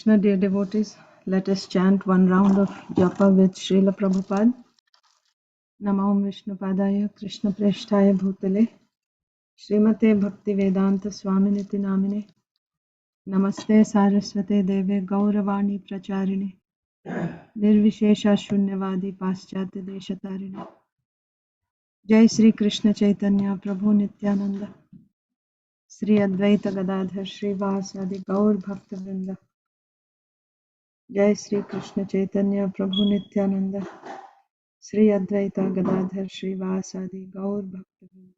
Krishna, dear devotees, let us chant one round of japa with Srila Prabhupada. Namo Vishnu Padaya Krishna Preshtaya Bhutale Srimate Bhakti Vedanta Swaminiti Namine Namaste Saraswate Deve Gauravani Pracharine Nirvishesha Shunyavadi Paschatya Deshatarine Jai Sri Krishna Chaitanya Prabhu Nityananda Sri Advaita Gadadhar Sri Vasadi Gaur Bhakta Vrinda Jai Sri Krishna Chaitanya Prabhu Nityananda Sri Advaita Gadadhar Sri Vasadi Gaur Bhakta Vrinda.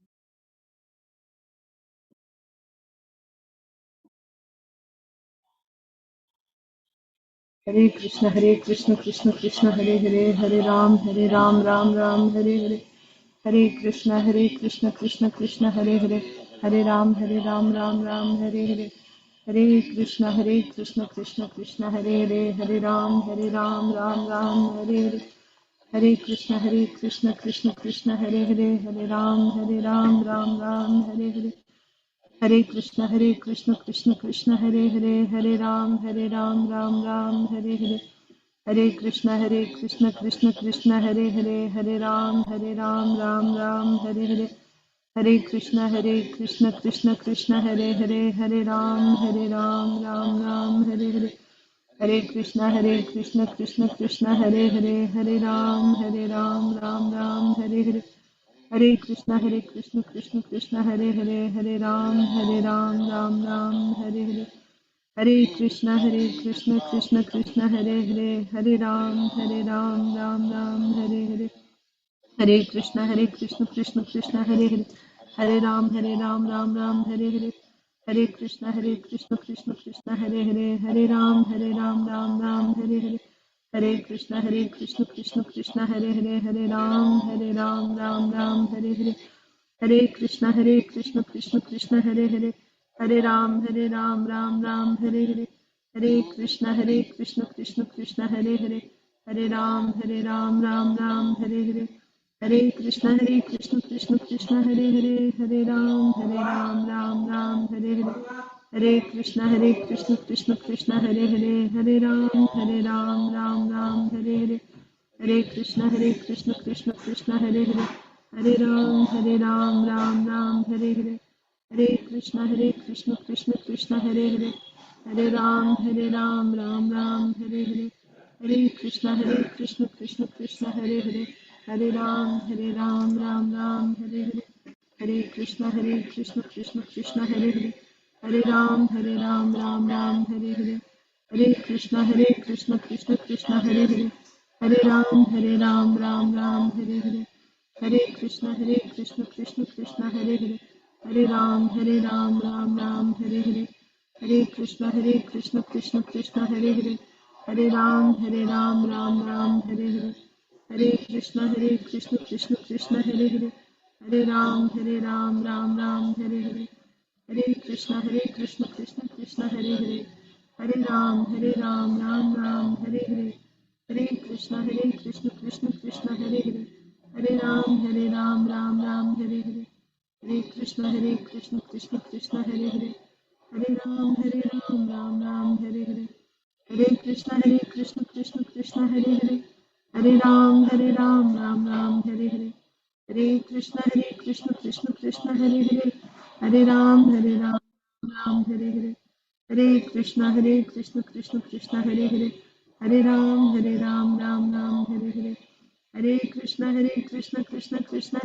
Hare Krishna Krishna Krishna Hare Hare Hare Ram Ram Ram Hare Hare Hare Krishna Krishna Krishna Hare Hare Hare Ram Ram Ram Hare Hare Hare Krishna Krishna Krishna Hare Hare Hare Ram Ram Ram Hare Hare Hare Krishna Krishna Krishna Hare Hare Hare Ram Ram Hare Hare Hare Krishna Krishna Krishna Hare Hare Hare Ram Ram Ram Hare Hare Hare Krishna Krishna Krishna Hare Hare Hare Ram Ram Ram Hare Hare Hare Krishna Krishna Krishna Hare Hare Hare Ram Ram Ram Hare Hare Hare Krishna Krishna Krishna Hare Hare Hare Ram Ram Ram Hare Hare Hare Krishna Krishna Krishna Hare Hare Hare Ram Ram Ram Hare Hare Hare Krishna Krishna Krishna Hare Hare Hare Ram Ram Ram Hare Hare Hare Krishna Krishna Krishna Hare Hare Hare Ram Ram Ram Hare Hare Hare Krishna Krishna Krishna Hare Hare Hare Ram Ram Ram Hare Hare Hare Krishna Krishna Krishna Hare Hare Hare Ram Ram Hare Hare Hare Krishna Krishna Krishna Hare Hare Hare Ram Ram Hare Hare Hare Krishna Krishna Krishna Hare Hare Hare Ram Ram Hare Hare Hare Krishna Krishna Krishna Hare Hare Hare Ram Ram Hare Hare Hare Krishna Krishna Krishna Hare Hare Hare Ram Ram Hare Hare Hare Krishna Krishna Krishna Hare Hare Hare Ram Ram Hare Hare Hare Krishna Krishna Krishna Hare Hare Hare Ram Ram Hare Hare Hare Krishna Krishna Krishna Hare Hare Hare Ram Ram Hare Hare Hare Krishna Krishna Krishna Hare Hare Hare Ram Ram Hare Hare Hare Krishna Krishna Krishna Hare Hare Hare Ram Ram Hare Hare Hare Krishna Krishna Krishna Hare Hare Hare Ram Ram Hare Hare Hare Krishna Krishna Krishna Hare Hare Hare Ram Ram Hare Hare Hare Krishna Krishna Krishna Hare Hare Hare Ram Ram Hare Hare Hare Krishna Krishna Krishna Hare Hare Hare Ram Ram Hare Hare Hare Krishna Krishna Krishna Hare Hare Hare Ram Ram Hare Hare Hare Krishna Krishna Krishna Hare Hare Hare Ram Ram Hare Hare Hare Krishna Krishna Krishna Hare Hare Hare Ram Ram Hare Hare Hare Krishna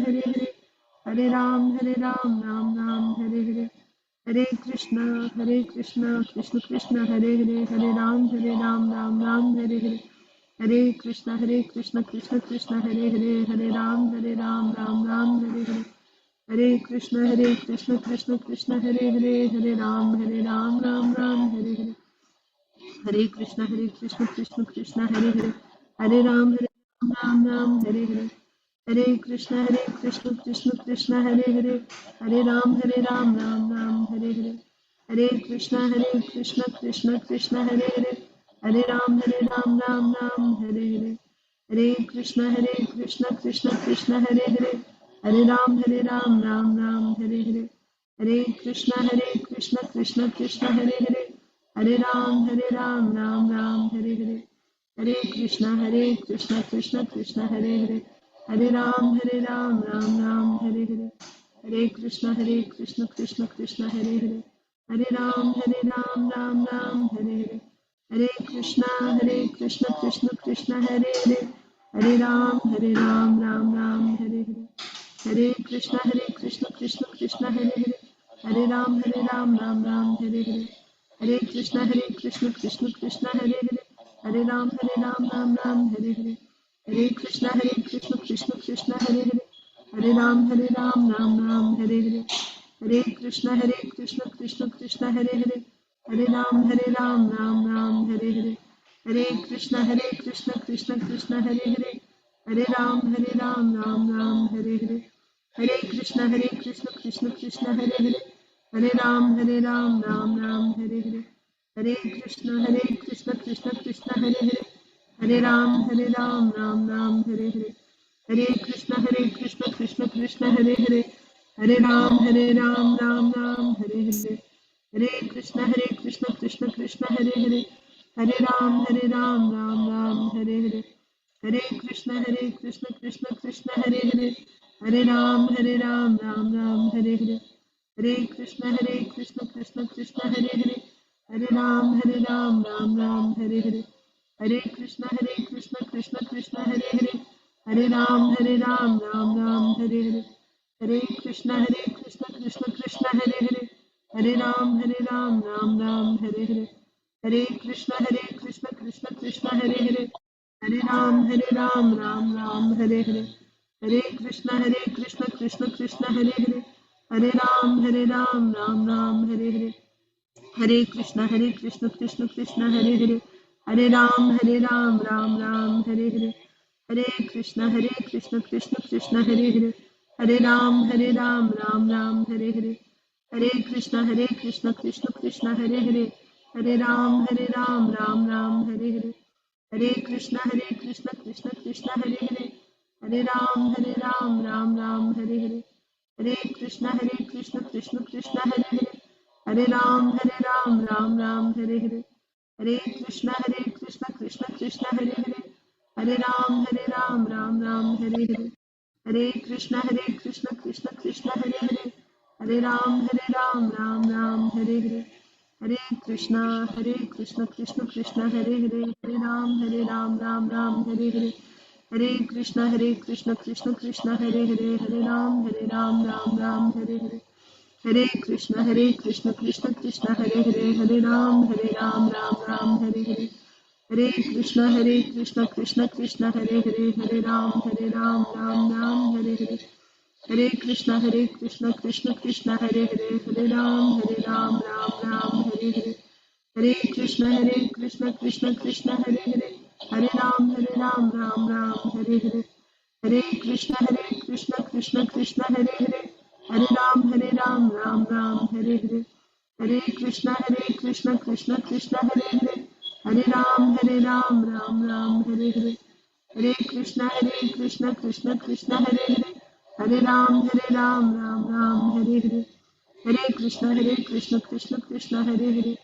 Krishna Krishna Hare Hare Hare Ram Ram Hare Hare Hare Krishna Krishna Krishna Hare Hare Hare Ram Ram Hare Hare Hare Krishna Krishna Krishna Hare Hare Hare Ram Ram Hare Hare Hare Krishna Krishna Krishna Hare Hare Hare Ram Ram Hare Hare Hare Krishna Krishna Krishna Hare Hare Hare Ram Ram Hare Hare Hare Krishna Krishna Krishna Hare Hare Hare Ram Ram Hare Hare Hare Krishna Krishna Krishna Hare Hare Hare Ram Ram Hare Hare Hare Krishna Krishna Krishna Hare Hare Hare Ram Ram Hare Hare Hare Krishna Krishna Krishna Hare Hare Hare Ram Ram Hare Hare Hare Krishna Krishna Krishna Hare Hare Hare Ram Ram Hare Hare Hare Krishna Krishna Krishna Hare Hare Hare Ram, Ram Ram, Hare Hare. Hare Krishna, Krishna Krishna, Hare Hare. Hare Ram, Ram Ram, Hare Hare. Hare Krishna, Krishna Krishna, Hare Hare. Hare Ram, Ram Ram, Hare Hare. Hare Krishna, Krishna Krishna, Hare Hare. Hare Ram, Ram Ram, Hare Hare. Hare Krishna, Krishna Krishna, Hare Hare. Hare Ram, Ram Ram, Hare Hare. Hare Krishna, Krishna Krishna, Hare Hare. Hare Ram, Ram Ram, Hare Hare. Hare Krishna, Krishna Krishna, Hare Hare. Hare Ram, Ram Ram, Hare Hare. Hare Krishna, Krishna Krishna, Hare Hare. Hare Ram, Ram Ram, Hare Hare. Hare Krishna, Krishna Krishna, Hare Hare. Hare Ram, Ram Ram, Hare Hare. Hare Krishna, Krishna Krishna, Hare Hare. Hare Ram, Ram Ram, Hare Hare. Hare Krishna, Krishna Krishna, Hare Hare. Hare Ram, Ram Ram, Hare Hare. Hare Krishna, Krishna Krishna, Hare Hare. Hare Ram, Ram Ram, Hare Hare. Hare Krishna, Krishna Krishna, Hare Hare. Hare Ram, Ram Ram, Hare Hare. Hare Krishna, Krishna Krishna, Hare Hare. Hare Ram, Ram Ram, Hare Hare. Hare Krishna, Krishna Krishna, Hare Hare. Hare Ram, Ram Ram, Hare Hare. Hare Krishna, Krishna Krishna, Hare Hare. Hare Ram, Ram Ram, Hare Hare. Hare Krishna, Krishna Krishna, Hare Hare. Hare Ram, Ram Ram, Hare Hare. Hare Krishna, Krishna Krishna, Hare Hare. Hare Ram, Ram Ram, Hare Hare. Hare Krishna, Krishna Krishna, Hare Hare. Hare Ram, Ram Ram, Hare Hare. Hare Krishna, Krishna Krishna, Hare Hare. Hare Ram, Ram Ram, Hare Hare. Hare Krishna, Krishna Krishna, Hare Hare. Hare Ram, Ram Ram, Hare Hare. Hare Krishna, Krishna Krishna, Hare Hare. Hare Ram, Ram Ram, Hare Hare. Hare Krishna, Krishna Krishna, Hare Hare. Hare Ram, Ram Ram, Hare Hare. Hare Krishna, Krishna Krishna, Hare Hare. Hare Ram, Ram Ram, Hare Hare. Hare Krishna, Krishna Krishna, Hare Hare. Hare Ram, Ram Ram, Hare Hare. Hare Krishna, Krishna Krishna, Hare Hare. Hare Ram, Ram Ram, Hare Hare. Hare Krishna, Krishna Krishna, Hare Hare. Hare Ram, Ram Ram, Hare Hare. Hare Krishna, Krishna Krishna, Hare Hare. Hare Ram, Ram Ram, Hare Hare. Hare Krishna, Krishna Krishna, Hare Hare. Hare Ram, Ram Ram, Hare Hare. Hare Krishna, Krishna Krishna, Hare Hare. Hare Ram, Ram Ram, Hare Hare. Hare Krishna, Krishna Krishna, Hare Hare. Hare Ram, Ram Ram, Hare Hare. Hare Krishna, Krishna Krishna, Hare Hare. Hare Ram, Ram Ram, Hare Hare. Hare Krishna, Krishna Krishna, Hare Hare. Hare Ram, Ram Ram, Hare Hare. Hare Krishna, Krishna Krishna, Hare Hare. Hare Ram, Ram Ram, Hare Hare. Hare Krishna, Krishna Krishna, Hare Hare. Hare Ram, Ram Ram, Hare Hare. Hare Krishna, Krishna Krishna, Hare Hare.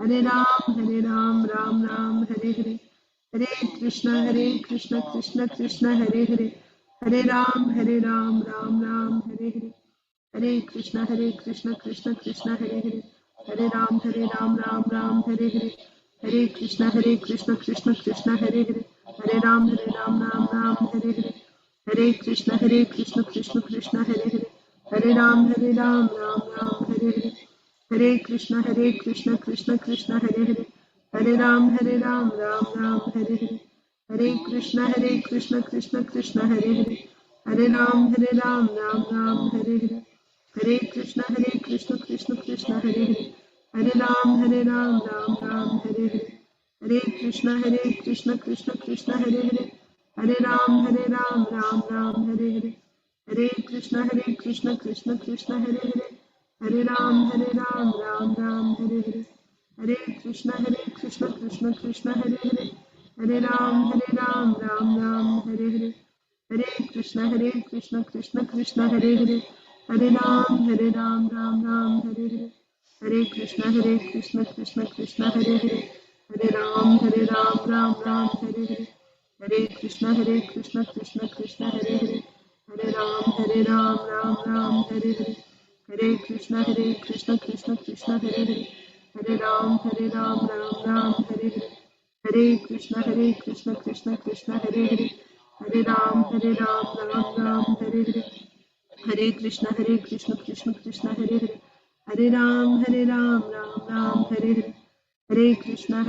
Hare Ram, Ram Ram, Hare Hare. Hare Krishna, Krishna Krishna, Hare Hare. Hare Ram, Ram Ram, Hare Hare. Hare Krishna, Krishna Krishna, Hare Hare. Hare Ram, Ram Ram, Hare Hare. Hare Krishna, Krishna Krishna, Hare Hare. Hare Ram, Ram Ram, Hare Hare. Hare Krishna, Krishna Krishna, Hare Hare. Hare Ram, Ram Ram, Hare Hare. Hare Krishna, Krishna Krishna, Hare Hare. Hare Ram, Ram Ram, Hare Hare. Hare Krishna, Krishna Krishna, Hare Hare. Hare Ram, Ram Ram, Hare Hare. Hare Krishna, Krishna Krishna, Hare Hare. Hare Ram, Ram Ram, Hare Hare. Hare Krishna, Krishna Krishna, Hare Hare. Hare Ram, Ram Ram, Hare Hare. Hare Krishna, Krishna Krishna, Hare Hare. Hare Ram, Ram Ram, Hare Hare. Hare Krishna, Krishna Krishna, Hare Hare. Hare Ram, Ram Ram, Hare Hare. Hare Krishna, Krishna Krishna, Hare Hare. Hare Ram, Ram Ram, Hare Hare. Hare Krishna Krishna Krishna Hare Hare, Hare Ram Ram Ram Hare Hare, Hare Krishna Krishna Krishna Hare Hare, Hare Ram Ram Hare Hare, Hare Krishna Krishna Krishna Hare Hare, Hare Ram Ram Hare Hare, Hare Krishna Krishna Hare Hare, Hare Ram Ram Hare Hare, Hare Krishna Krishna Krishna Hare Hare, Hare Ram Ram Ram Hare Hare, Hare Krishna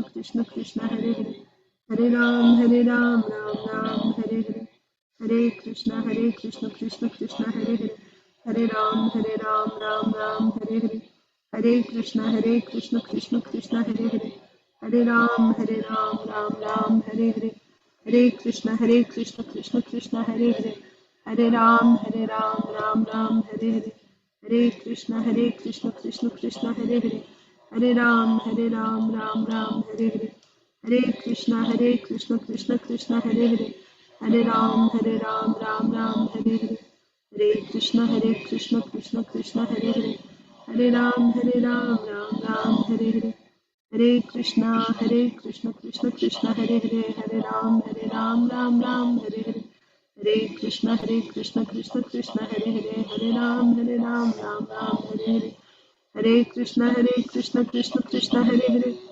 Krishna Krishna Hare Hare, Hare Ram Ram Hare Hare, Hare Krishna Krishna Krishna Hare Hare, Hare Ram Ram Hare Hare, Hare Krishna Krishna Krishna Hare Hare, Hare Ram Ram Hare Hare, Hare Krishna Krishna Krishna Hare Hare, Hare Ram Ram Hare Hare, Hare Krishna Krishna Krishna Hare Hare, Hare Ram Ram Hare Hare, Hare Krishna Krishna Krishna Hare Hare, Hare Ram Ram Hare Hare, Hare Krishna Krishna Krishna Hare Hare, Hare Ram Ram Hare Hare, Hare Krishna Krishna Krishna Hare Hare, Hare Ram Ram Hare Hare, Hare Krishna Krishna Krishna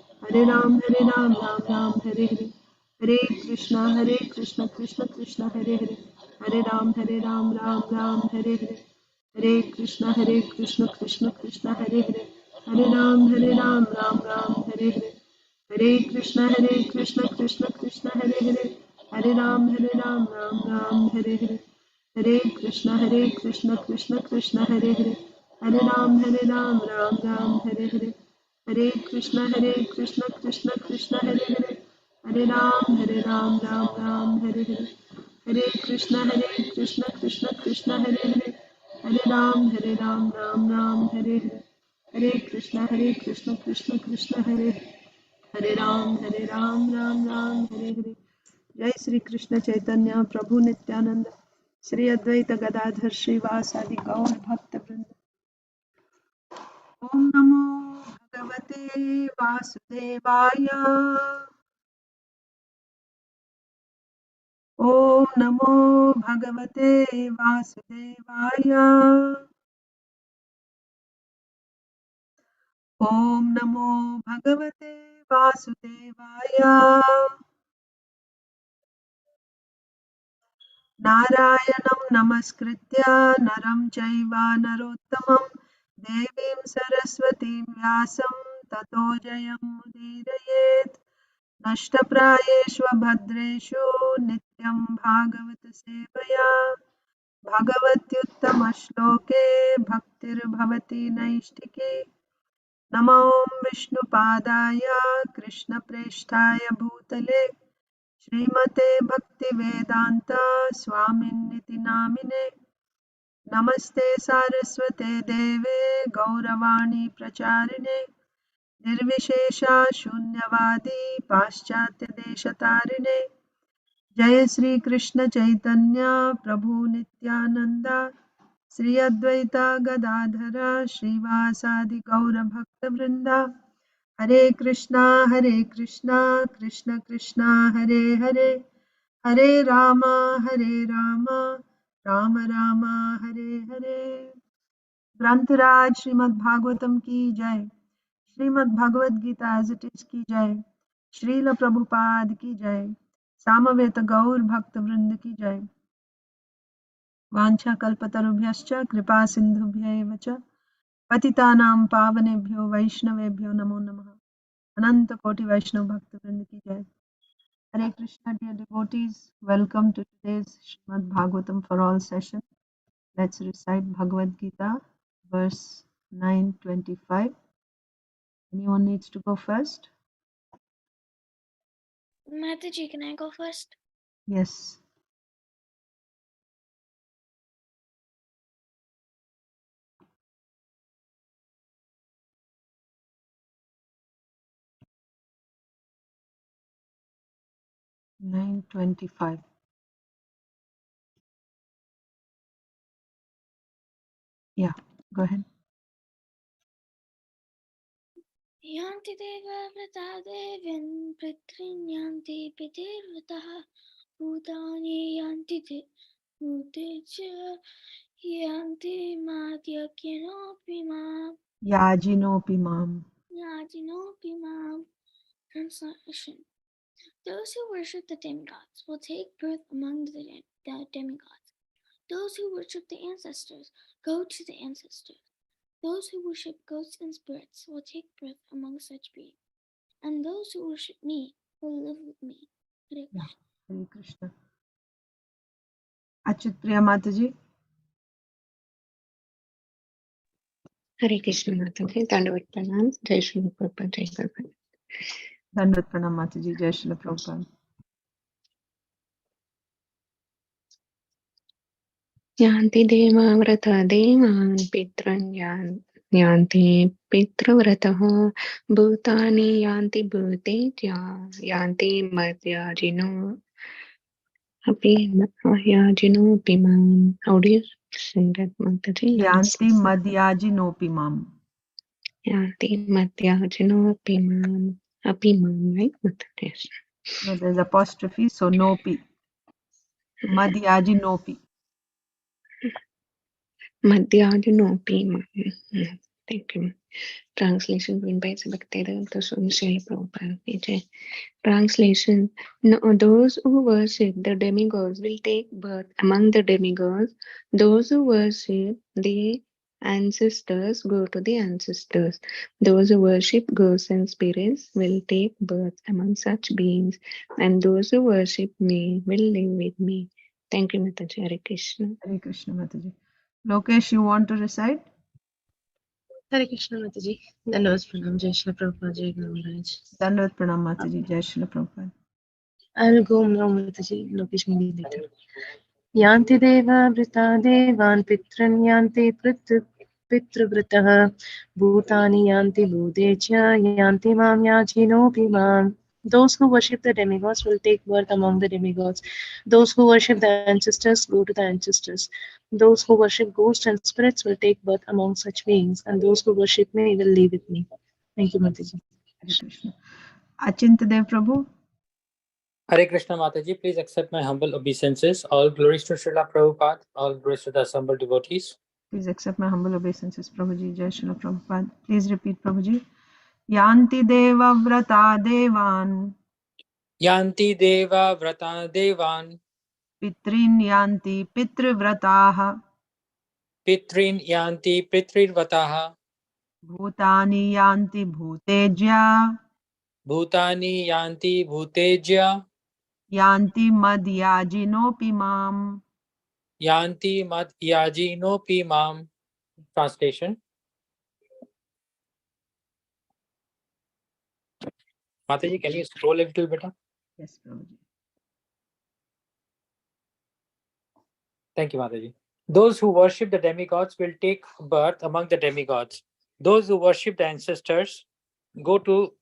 Hare Hare, Hare Ram Ram Hare Hare, Hare Krishna Krishna Krishna Hare Hare, Hare Ram Ram Hare Hare, Hare Krishna Krishna Krishna Hare Hare, Hare Ram Ram Hare Hare, Hare Krishna Krishna Krishna Hare Hare, Hare Ram Ram Hare Hare, Hare Krishna Krishna Krishna Hare Hare, Hare Ram Ram Hare Hare, Hare Krishna Krishna Krishna Hare Hare, Hare Ram Ram Hare Hare, Hare Krishna Krishna Krishna Hare Hare, Hare Ram Ram Hare Hare, Hare Krishna Krishna Krishna Hare Hare, Hare Ram Ram Hare Hare, Hare Krishna Krishna Krishna Hare Hare Ram Ram Hare Hare. जय श्री कृष्ण चैतन्य प्रभु नित्यानंद श्री अद्वैत गदाधर श्रीवासादि गौर भक्त वृंद। ओम नमो भगवते वासुदेवाय। ओम नमो भगवते वासुदेवाय। ओम नमो भगवते वासुदेवाय। नारायणं नमस्कृत्य नरं चैव नरोत्तमं देवीं सरस्वतीं व्यासं ततो जयमुदीरयेत्। नष्टप्रायेषु भद्रेषु नित्यं भागवत सेवया भगवत्युत्तमश्लोके भक्तिर्भवति नैष्टिकी। नमो विष्णुपादाय कृष्णप्रेष्ठाय भूतले श्रीमते भक्तिवेदांत स्वामिन्निति नामिने। नमस्ते सारस्वते देवे गौरवाणी प्रचारिणे निर्विशेषा शून्यवादी पाश्चात्यदेशतारिणे। जय श्री कृष्ण चैतन्य प्रभु नित्यानंद श्री अद्वैता गदाधर श्रीवासादि गौर भक्त वृंदा। हरे कृष्णा कृष्ण कृष्णा हरे हरे, हरे राम राम राम हरे हरे। ग्रंथराज श्रीमद् भागवतम की जय। Shrimad Bhagavad Gita as it is की जय। श्रील प्रभुपाद की जय। सामवेद गौर भक्त वृंद की जय। वांछा कल्पतरुभ्यश्च कृपा सिंधुभ्यैव च पतितानां पावनेभ्यो वैष्णवेभ्यो नमो नमः। अनंत कोटि वैष्णव भक्त वृंद की जय। Hare Krishna, dear devotees. Welcome to today's Srimad Bhagavatam for All session. Let's recite Bhagavad Gita, verse 925. Anyone needs to go first? Mataji, can I go first? Yes. Nine 25. Yeah, go ahead. Yanti deva vrata devin pritrin yanti pitirvataha bhutani yanti bhutecha yanti madhyakinopi mam Yajinopi mam. yajinopi mam. Translation. Those who worship the demigods will take birth among the demigods. Those who worship the ancestors go to the ancestors. Those who worship ghosts and spirits will take birth among such beings. And those who worship me will live with me. Hare Yeah. Krishna. Hare Krishna. Achyut Priya Mataji. Hare Krishna Mataji, Dandavat Pranam, Jai Srila Prabhupada, Jai Prabhupada. Dandavat Pranam Mataji. Jai Srila Prabhupada. Yanti deva vrata devan pitran yanti pitravratah bhutani yanti bhutetya yanti madhyajino api yajino pimam. How do you sing that, Mataji? Yanti Madhyajinopi mam. Yanti madhyajino pimam. Apimam, right, Mataji? No, there's apostrophe, so nopi. Madhyajinopi. Madhyajinopi mam. Thank you. Translation written by Bhaktivedanta Swami Srila Prabhupada. Translation. No, those who worship the demigods will take birth among the demigods. Those who worship the ancestors go to the ancestors. Those who worship ghosts and spirits will take birth among such beings. And those who worship me will live with me. Thank you, Mataji. Hare Krishna. Hare Krishna Mataji. Lokesh, you want to recite? Hare Krishna Mataji. Dandavat Pranam. Jai Srila Prabhupada. Jai Guru Maharaj. Dandavat Pranam Mataji. Jai Srila Prabhupada. I'll go now Mataji. Lokesh may be later. Yanti deva vrita devan pitran yanti pitruvritah bhutani yanti bhudecha yanti mam yajinopi mam. Those who worship the demigods will take birth among the demigods. Those who worship the ancestors go to the ancestors. Those who worship ghosts and spirits will take birth among such beings, and those who worship me will live with me. Thank you, Mataji. Hare Krishna. Achintadev Prabhu. Hare Krishna Mataji, please accept my humble obeisances. All glories to Srila Prabhupada, all glories to the assembled devotees. Please accept my humble obeisances, Prabhuji. Jai Srila Prabhupada. Please repeat, Prabhuji. Yanti deva vrata devan Yanti deva vrata devan pitrin yanti pitrivrataha pitrin yanti pitrirvataha bhutani yanti bhutejya bhutani yanti bhutejya yanti madhyajinopi mam. yanti mad yajinopi mam. Translation. Mataji, can you scroll a little bit? Yes, Prabhuji. Thank you, Mataji. Those who worship the demigods will take birth among the demigods. Those who worship the ancestors go to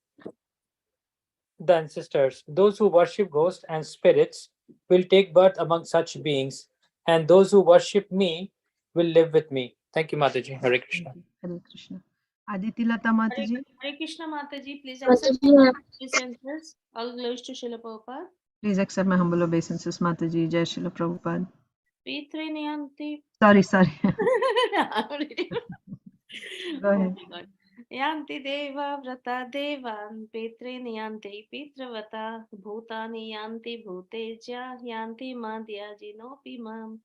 the ancestors. Those who worship ghosts and spirits will take birth among such beings, and those who worship me will live with me. Thank you, Mataji. Hare Krishna. Thank you. Hare Krishna. Aditi Lata Mataji. Hare Krishna Mataji, please accept my obeisances. All glories to Srila Prabhupada. Please accept my humble obeisances, Mataji. Jai Srila Prabhupada. P3 Sorry. Go ahead. Yanti deva vrata devan petrini yanti pitravata bhutani yanti bhuteja yanti madhyajinopi mam.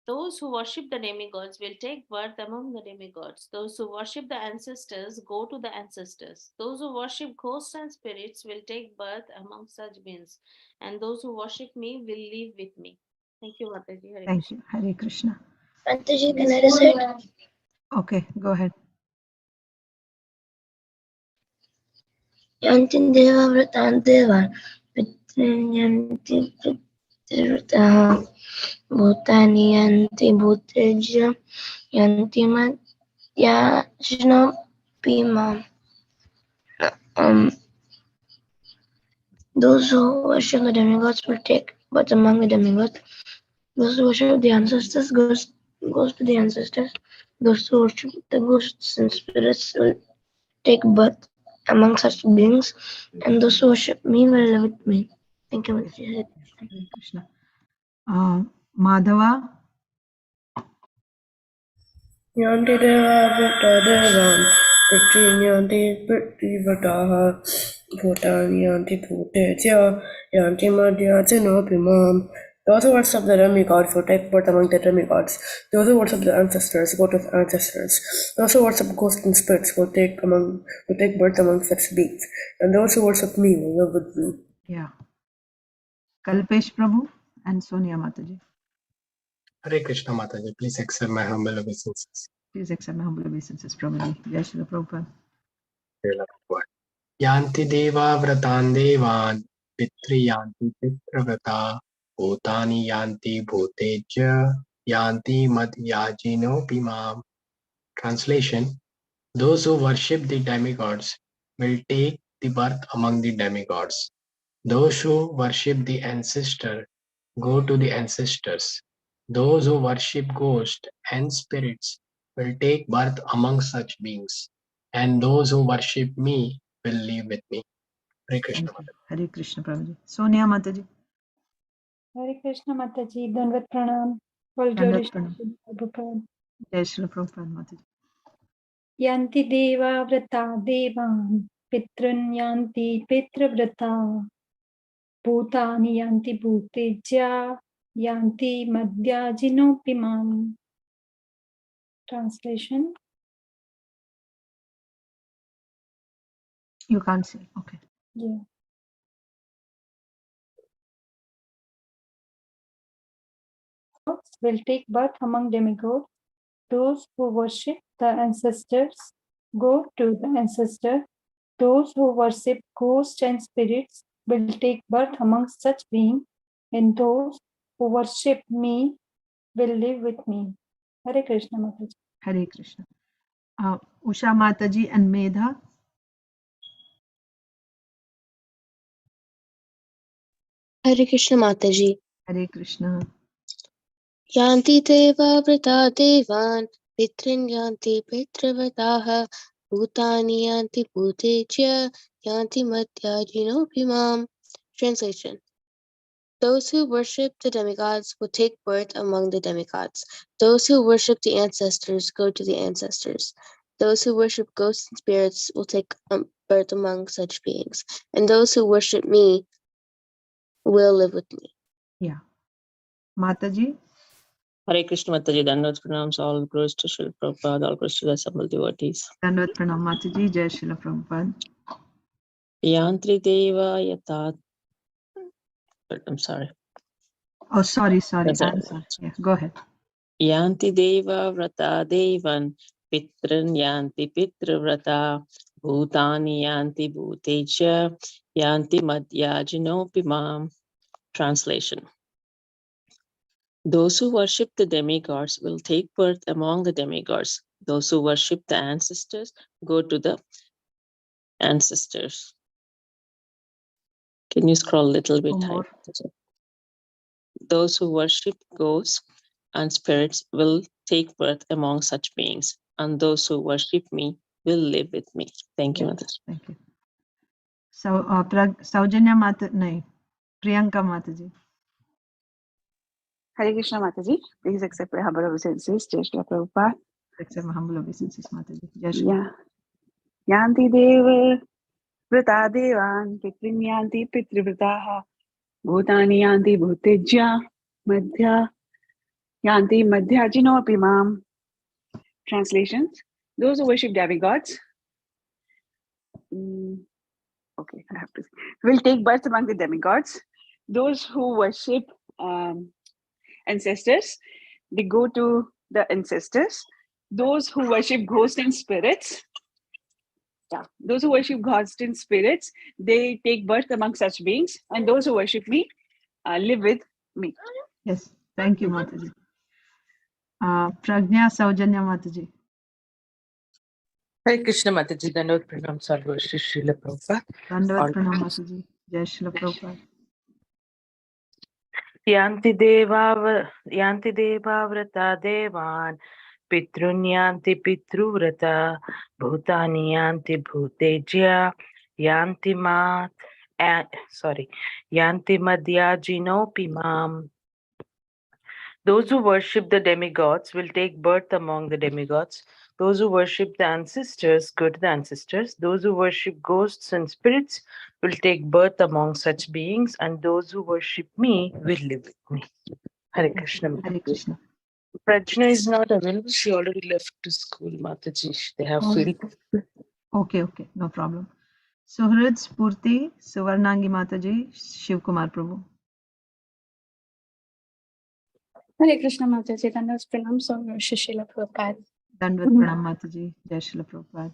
Those who worship the demigods will take birth among the demigods. Those who worship the ancestors go to the ancestors. Those who worship ghosts and spirits will take birth among such beings. And those who worship me will live with me. Thank you, Mataji. Hare Thank Krishna. you. Hare Krishna. Mataji, can I recite? Okay, go ahead. Yanti deva vratan devan pitrin yanti pitrutaha bhutani yanti bhuteja yanti madhyajno pimam. Those who worship the demigods will take birth among the demigods. Those who worship the ancestors goes to the ancestors. Those who worship the ghosts and spirits will take birth among such beings, and those who worship me will live with me. Thank you, Mataji. Hare Krishna. Madhava. Yanti deva bhutta devan Pritrin yanti pritivataha Bhutani yanti bhutesya yanti madhya janopimam. Those who worship the demigods will take birth among the demigods. Those who worship the ancestors go to the ancestors. Those who worship ghosts and spirits will take birth among such beings. And those who worship me will live with me. Yeah. Kalpesh Prabhu and Sonia Mataji. Hare Krishna Mataji, please accept my humble obeisances. Please accept my humble obeisances, Prabhuji. Jai Srila Prabhupada. Srila Prabhupada. Yanti deva vratan devan pitri yanti pitravrata bhutani yanti bhuteja yanti madhyajino pimam. Translation: those who worship the demigods will take the birth among the demigods. Those who worship the ancestor go to the ancestors. Those who worship ghosts and spirits will take birth among such beings. And those who worship me will live with me. Hare Krishna. Thank you. Hare Krishna, Prabhuji. Sonia Mataji. Hare Krishna Mataji, Dandavat Pranam. All Dandavat glories Pranam. to Prabhupada. Jai Srila Prabhupada Mataji. Yanti Deva Vrata Devan Pitrun Yanti Pitravrata Bhutani Yanti Bhuteja Yanti Madhyajinopimam. Translation: You can't see. Okay. yeah. Will take birth among demigods. Those who worship the ancestors go to the ancestor. Those who worship ghosts and spirits will take birth among such beings, and those who worship me will live with me. Hare Krishna Mataji. Hare Krishna. Usha Mataji and Medha. Hare Krishna Mataji. Hare Krishna. Yanti deva vrata devan pitrin yanti pitravataha bhutani yanti bhutejya yanti madhyajinopimam. Translation: those who worship the demigods will take birth among the demigods. Those who worship the ancestors go to the ancestors. Those who worship ghosts and spirits will take birth among such beings. And those who worship me will live with me. Yeah. Mataji. Hare Krishna Mataji, Dandavat Pranams, all glories to Srila Prabhupada, all glories to the assembled devotees. Dandavat Pranam Mataji. Jai Srila Prabhupada. Yantri Deva Yatat. I'm sorry. Oh, sorry. That's I'm sorry. Yeah, go ahead. Yanti Deva Vrata Devan Pitran Yanti Pitravrata Bhutani Yanti Bhuteja Yanti Madhyajinopimam. Translation: those who worship the demigods will take birth among the demigods. Those who worship the ancestors go to the ancestors. Can you scroll a little bit higher? Those who worship ghosts and spirits will take birth among such beings, and those who worship me will live with me. Thank you, Mataji. Thank you. So, Saujanya Mataji, no, Priyanka Mataji. Hare Krishna Mataji, please accept my humble obeisances. Jai Srila Prabhupada. Accept my humble obeisances, Mataji. Jai Srila. Yeah. Yanti deva vrata devan pitrin yanti pitrivrataha bhutani yanti bhutejya madhya yanti madhyajinopimam. Translations: those who worship demigods okay, I have to say, will take birth among the demigods. Those who worship ancestors, they go to the ancestors. Those who worship ghosts and spirits, those who worship ghosts and spirits, they take birth among such beings. And those who worship me live with me. Yes, thank you, Mataji. Pragnya Saujanya Mataji. Hare Krishna Mataji, Dandavat Pranam, Sarva Shri Srila Prabhupada. Dandavat Pranam Mataji. Jai Srila Prabhupada. Yanti deva vrata devan Pitrunyanti Pitruvrata Bhutani Yanti Bhuteja Yanti Mat Yanti Madhyajino Pimam. Those who worship the demigods will take birth among the demigods. Those who worship the ancestors go to the ancestors. Those who worship ghosts and spirits will take birth among such beings, and those who worship me will live with me. Hare Krishna. Hare Krishna. Prajna is not available. She already left to school, Mataji. They have field. Okay, no problem. Suhrid Spurti, Suvarnangi Mataji, Shiv Kumar Prabhu. Hare Krishna Mataji, Dandas Pranam, Srila Prabhupada. Dandvat Pranam Mataji, Jai Srila Prabhupada.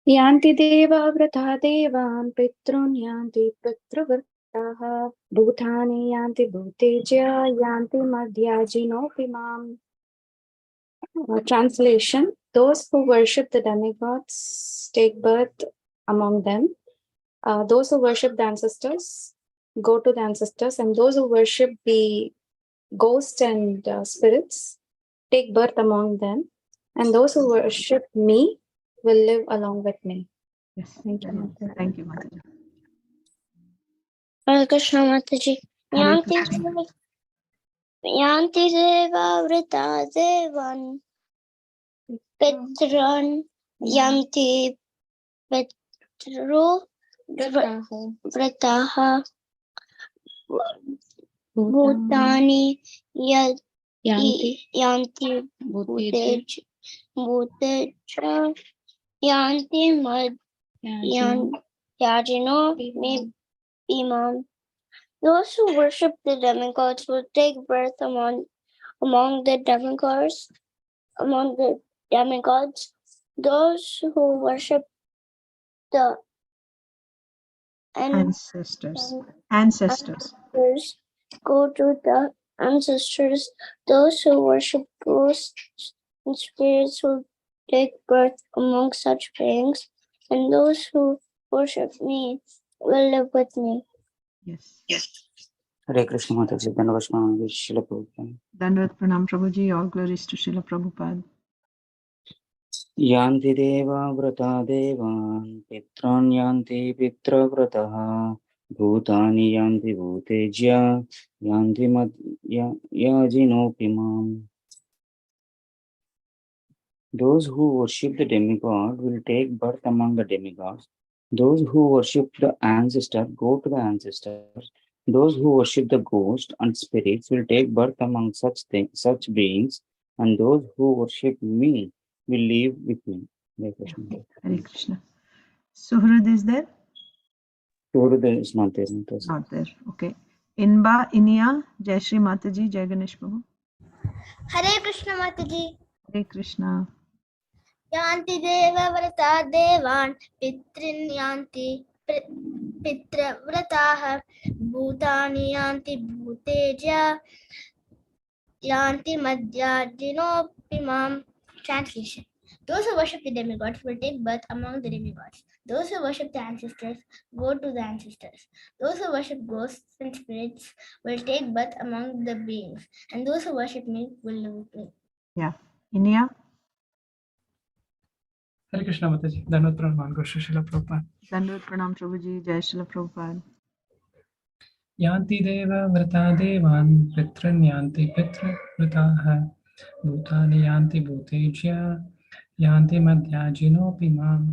Yanti Deva Vrata Devan Pitrun Yanti Pitravrataha Bhutani Yanti Bhuteja Yanti Madhyajino Pimam. Translation: those who worship the demigods take birth among them. Those who worship the ancestors go to the ancestors, and those who worship the ghosts and spirits take birth among them, and those who worship me will live along with me. Yes, thank you. Thank you, Mataji. Hare Krishna Mataji. Hare Krishna. Yanti Deva Vrata Devan Pitran Yanti Pitru Vrataha Bhutani Yanti Bhuteja Yanti Madhyajino Pimam. Those who worship the demigods will take birth among the demigods. Those who worship the ancestors go to the ancestors. Those who worship ghosts and spirits will take birth among such beings, and those who worship me will live with me. Yes. Hare Krishna Mataji, Dandavat Pranam, Srila Prabhupada. Dandvat Pranam Prabhuji, all glories to Srila Prabhupada. Yanti Deva Vrata Devan Pitran Yanti Pitra Vrataha Bhutani Yanti Bhuteja Yanti Madhyajino Pimam. Those who worship the demigod will take birth among the demigods. Those who worship the ancestor go to the ancestors. Those who worship the ghost and spirits will take birth among such beings, and those who worship me will live with me. Hare Krishna. Hare Krishna. Suhrud is there? Suhrud is not there. Not there. Okay. Inba, Inia, Jai Shri Mataji, Jai Ganesh Prabhu. Hare Krishna Mataji. Hare Krishna. Yanti Deva Vrata Devan Pitrin Yanti Pitra Vrataha Bhutani Yanti Bhuteja Yanti Madhyajino Pimam. Translation: those who worship the demigods will take birth among the demigods. Those who worship the ancestors go to the ancestors. Those who worship ghosts and spirits will take birth among the beings, and those who worship me will live with me. Yeah. Inia. Hare Krishna Mataji, Dandavat Pranam, Srila Prabhupada. Dandvat Pranam Prabhuji, Jai Srila Prabhupada. Yanti Deva Vrata Devan Pitran Yanti Pitra Vrataha Bhutani Yanti Bhuteja Yanti Madhyajino Pimam.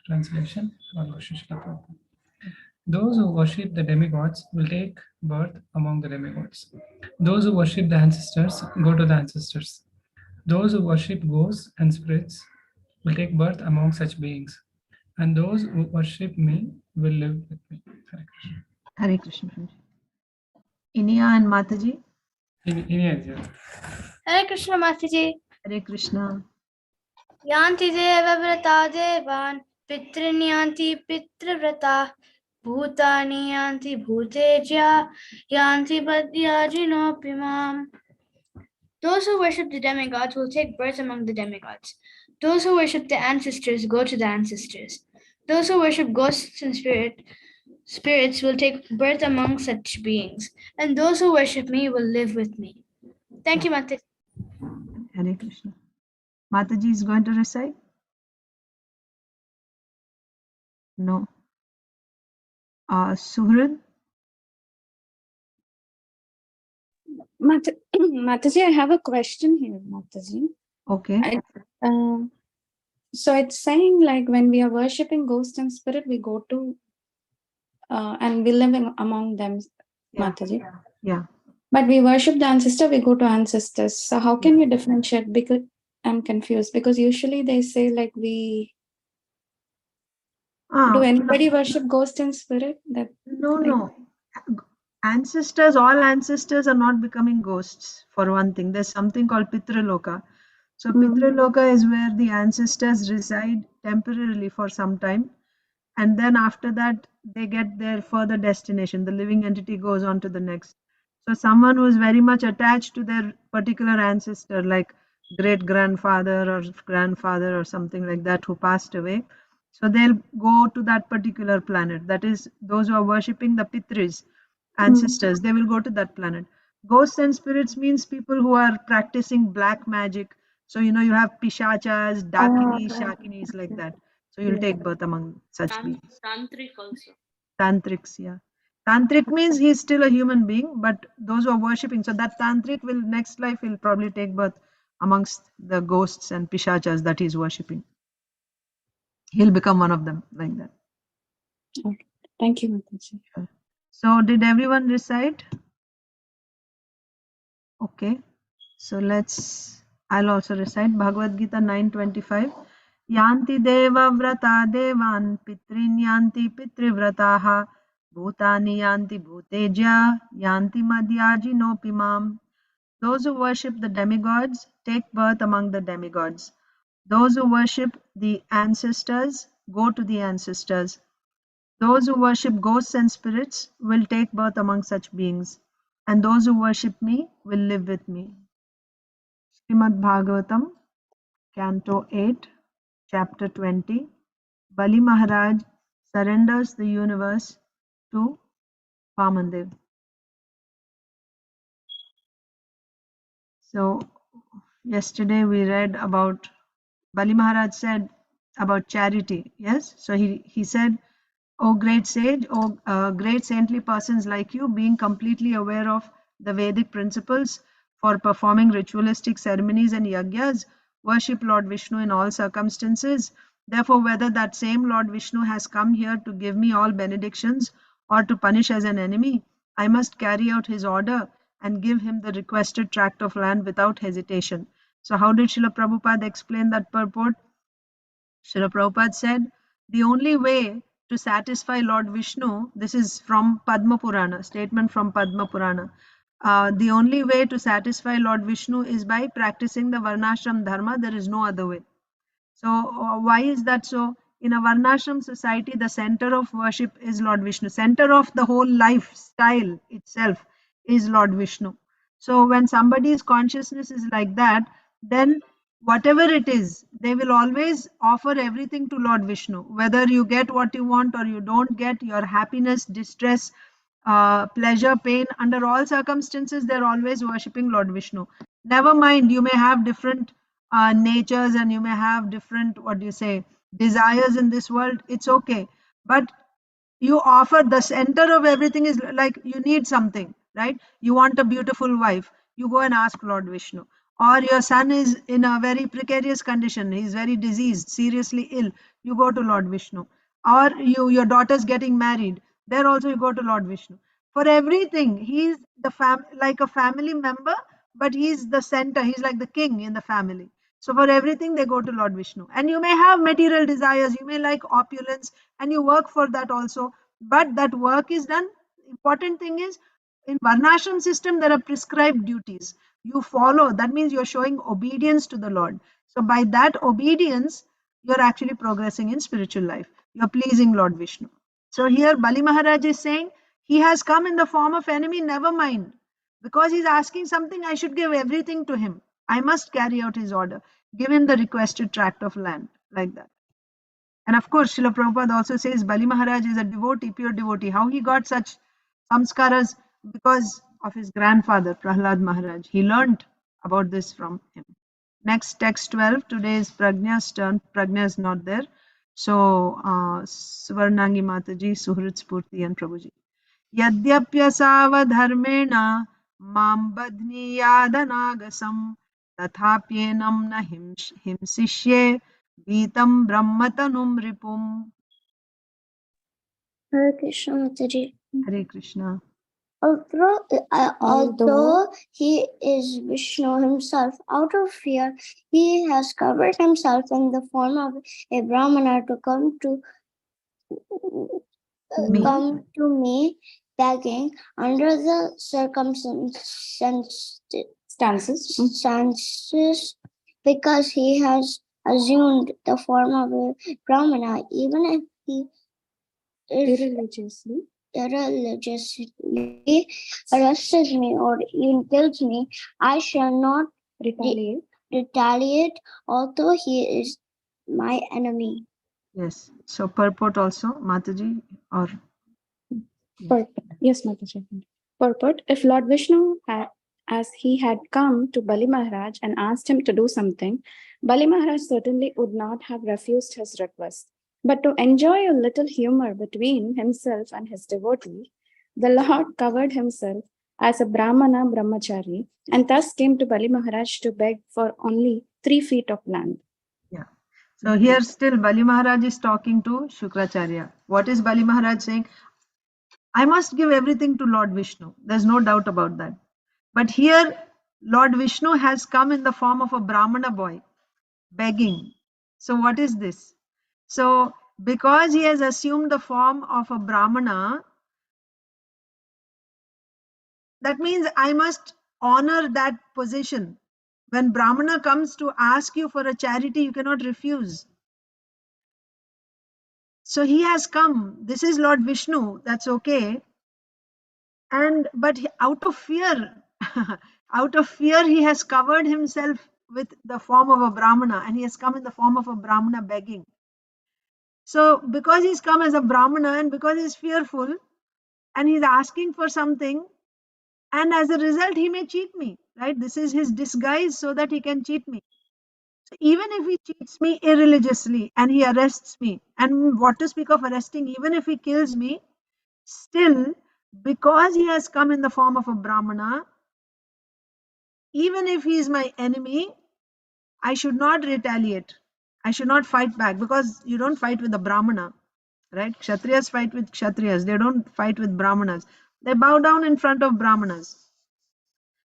Translation: those who worship the demigods will take birth among the demigods. Those who worship the ancestors go to the ancestors. Those who worship ghosts and spirits will take birth among such beings, and those who worship me will live with me. Hare Krishna. Hare Krishna. Inia and Mataji. Inia is here. Hare Krishna Mataji. Hare Krishna. Yanti Deva Vrata Devan Pitrin Yanti Pitravrata Bhutani Yanti Bhuteja Yanti Madhyajino Pimam. Those who worship the demigods will take birth among the demigods. Those who worship the ancestors go to the ancestors. Those who worship ghosts and spirits will take birth among such beings, and those who worship me will live with me. Thank you, Mataji. Hare Hare Krishna. Mataji is going to recite? No. Suhrid? Mataji, I have a question here, Mataji. Okay. So it's saying like when we are worshipping ghost and spirit, we go to and we live among them, Mataji. Yeah. But we worship the ancestor, we go to ancestors. So how can we differentiate? Because I'm confused. Because usually they say like we do anybody worship ghost and spirit? That no. Ancestors, all ancestors are not becoming ghosts, for one thing. There's something called Pitraloka. So Pitraloka is where the ancestors reside temporarily for some time. And then after that, they get their further destination. The living entity goes on to the next. So someone who is very much attached to their particular ancestor, like great grandfather or grandfather or something like that, who passed away. So they'll go to that particular planet. That is, those who are worshipping the Pitris, ancestors, they will go to that planet. Ghosts and spirits means people who are practicing black magic. So, you have Pishachas, Dakinis, Shakinis, like that. So you'll take birth among such beings. Tantric also. Tantrics, yeah. Tantric means he's still a human being, but those who are worshipping, so that tantric will next life will probably take birth amongst the ghosts and Pishachas that he's worshipping. He'll become one of them, like that. Okay. Thank you, Mataji. So did everyone recite? Okay. So I'll also recite Bhagavad Gita 9:25. Yanti deva vrata devan pitrin yanti pitrivrataha bhutani yanti bhuteja yanti madhyajinopimam. Those who worship the demigods take birth among the demigods. Those who worship the ancestors go to the ancestors. Those who worship ghosts and spirits will take birth among such beings. And those who worship me will live with me. Srimad Bhagavatam, Canto 8, Chapter 20. Bali Maharaj surrenders the universe to Vamandev. So, yesterday we read about Bali Maharaj said about charity. Yes, so he said, "O great sage, O great saintly persons like you, being completely aware of the Vedic principles for performing ritualistic ceremonies and yagyas, worship Lord Vishnu in all circumstances. Therefore, whether that same Lord Vishnu has come here to give me all benedictions or to punish as an enemy, I must carry out his order and give him the requested tract of land without hesitation." So how did Srila Prabhupada explain that purport? Srila Prabhupada said, the only way to satisfy Lord Vishnu, this is from Padma Purana, statement from Padma Purana. The only way to satisfy Lord Vishnu is by practicing the Varnashram Dharma. There is no other way. So why is that so? In a Varnashram society, the center of worship is Lord Vishnu. Center of the whole lifestyle itself is Lord Vishnu. So when somebody's consciousness is like that, then whatever it is, they will always offer everything to Lord Vishnu. Whether you get what you want or you don't get, your happiness, distress, pleasure, pain, under all circumstances, they're always worshipping Lord Vishnu. Never mind, you may have different natures and you may have different, desires in this world. It's okay. But you offer, the center of everything is like you need something, right? You want a beautiful wife, you go and ask Lord Vishnu. Or your son is in a very precarious condition, he's very diseased, seriously ill, you go to Lord Vishnu. Or your daughter's getting married, there also you go to Lord Vishnu. For everything, he's like a family member, but he's the center, he's like the king in the family. So for everything, they go to Lord Vishnu. And you may have material desires, you may like opulence, and you work for that also. But that work is done. Important thing is, in Varnashram system, there are prescribed duties. You follow, that means you're showing obedience to the Lord. So by that obedience, you're actually progressing in spiritual life. You're pleasing Lord Vishnu. So here Bali Maharaj is saying, he has come in the form of enemy, never mind. Because he's asking something, I should give everything to him. I must carry out his order. Give him the requested tract of land, like that. And of course, Srila Prabhupada also says Bali Maharaj is a devotee, pure devotee. How he got such samskaras? Because of his grandfather, Prahlad Maharaj. He learned about this from him. Next, text 12. Today is Pragna's turn. Pragna is not there. So, Swarnangi Mataji, Suhrit Spurti and Prabhuji. Yadyapyasavadharmena mam badhniyadanagasam tathapyenam na himsishye vitam brahmatanum ripum. Hare Krishna Mataji. Hare Krishna. Although he is Vishnu himself, out of fear, he has covered himself in the form of a Brahmana to come to me begging under the circumstances because he has assumed the form of a Brahmana, even if he irreligiously arrests me or even kills me, I shall not retaliate, although he is my enemy. Yes. So, purport also, Mataji, or Purport. Yes, Mataji. Purport. If Lord Vishnu as he had come to Bali Maharaj and asked him to do something, Bali Maharaj certainly would not have refused his request. But to enjoy a little humor between himself and his devotee, the Lord covered himself as a Brahmana brahmachari and thus came to Bali Maharaj to beg for only 3 feet of land. yeah. So here still Bali Maharaj is talking to Shukracharya. What is Bali Maharaj saying? I must give everything to Lord Vishnu. There's no doubt about that. But here Lord Vishnu has come in the form of a Brahmana boy begging. So what is this? So because he has assumed the form of a Brahmana, that means I must honor that position. When Brahmana comes to ask you for a charity, you cannot refuse. So he has come. This is Lord Vishnu. That's okay. But out of fear, out of fear, he has covered himself with the form of a Brahmana, and he has come in the form of a Brahmana begging. So because he's come as a Brahmana and because he's fearful and he's asking for something, and as a result, he may cheat me, right? This is his disguise so that he can cheat me. So even if he cheats me irreligiously and he arrests me, and what to speak of arresting, even if he kills me, still, because he has come in the form of a Brahmana, even if he is my enemy, I should not retaliate. I should not fight back, because you don't fight with a Brahmana, right? Kshatriyas fight with Kshatriyas. They don't fight with Brahmanas. They bow down in front of Brahmanas.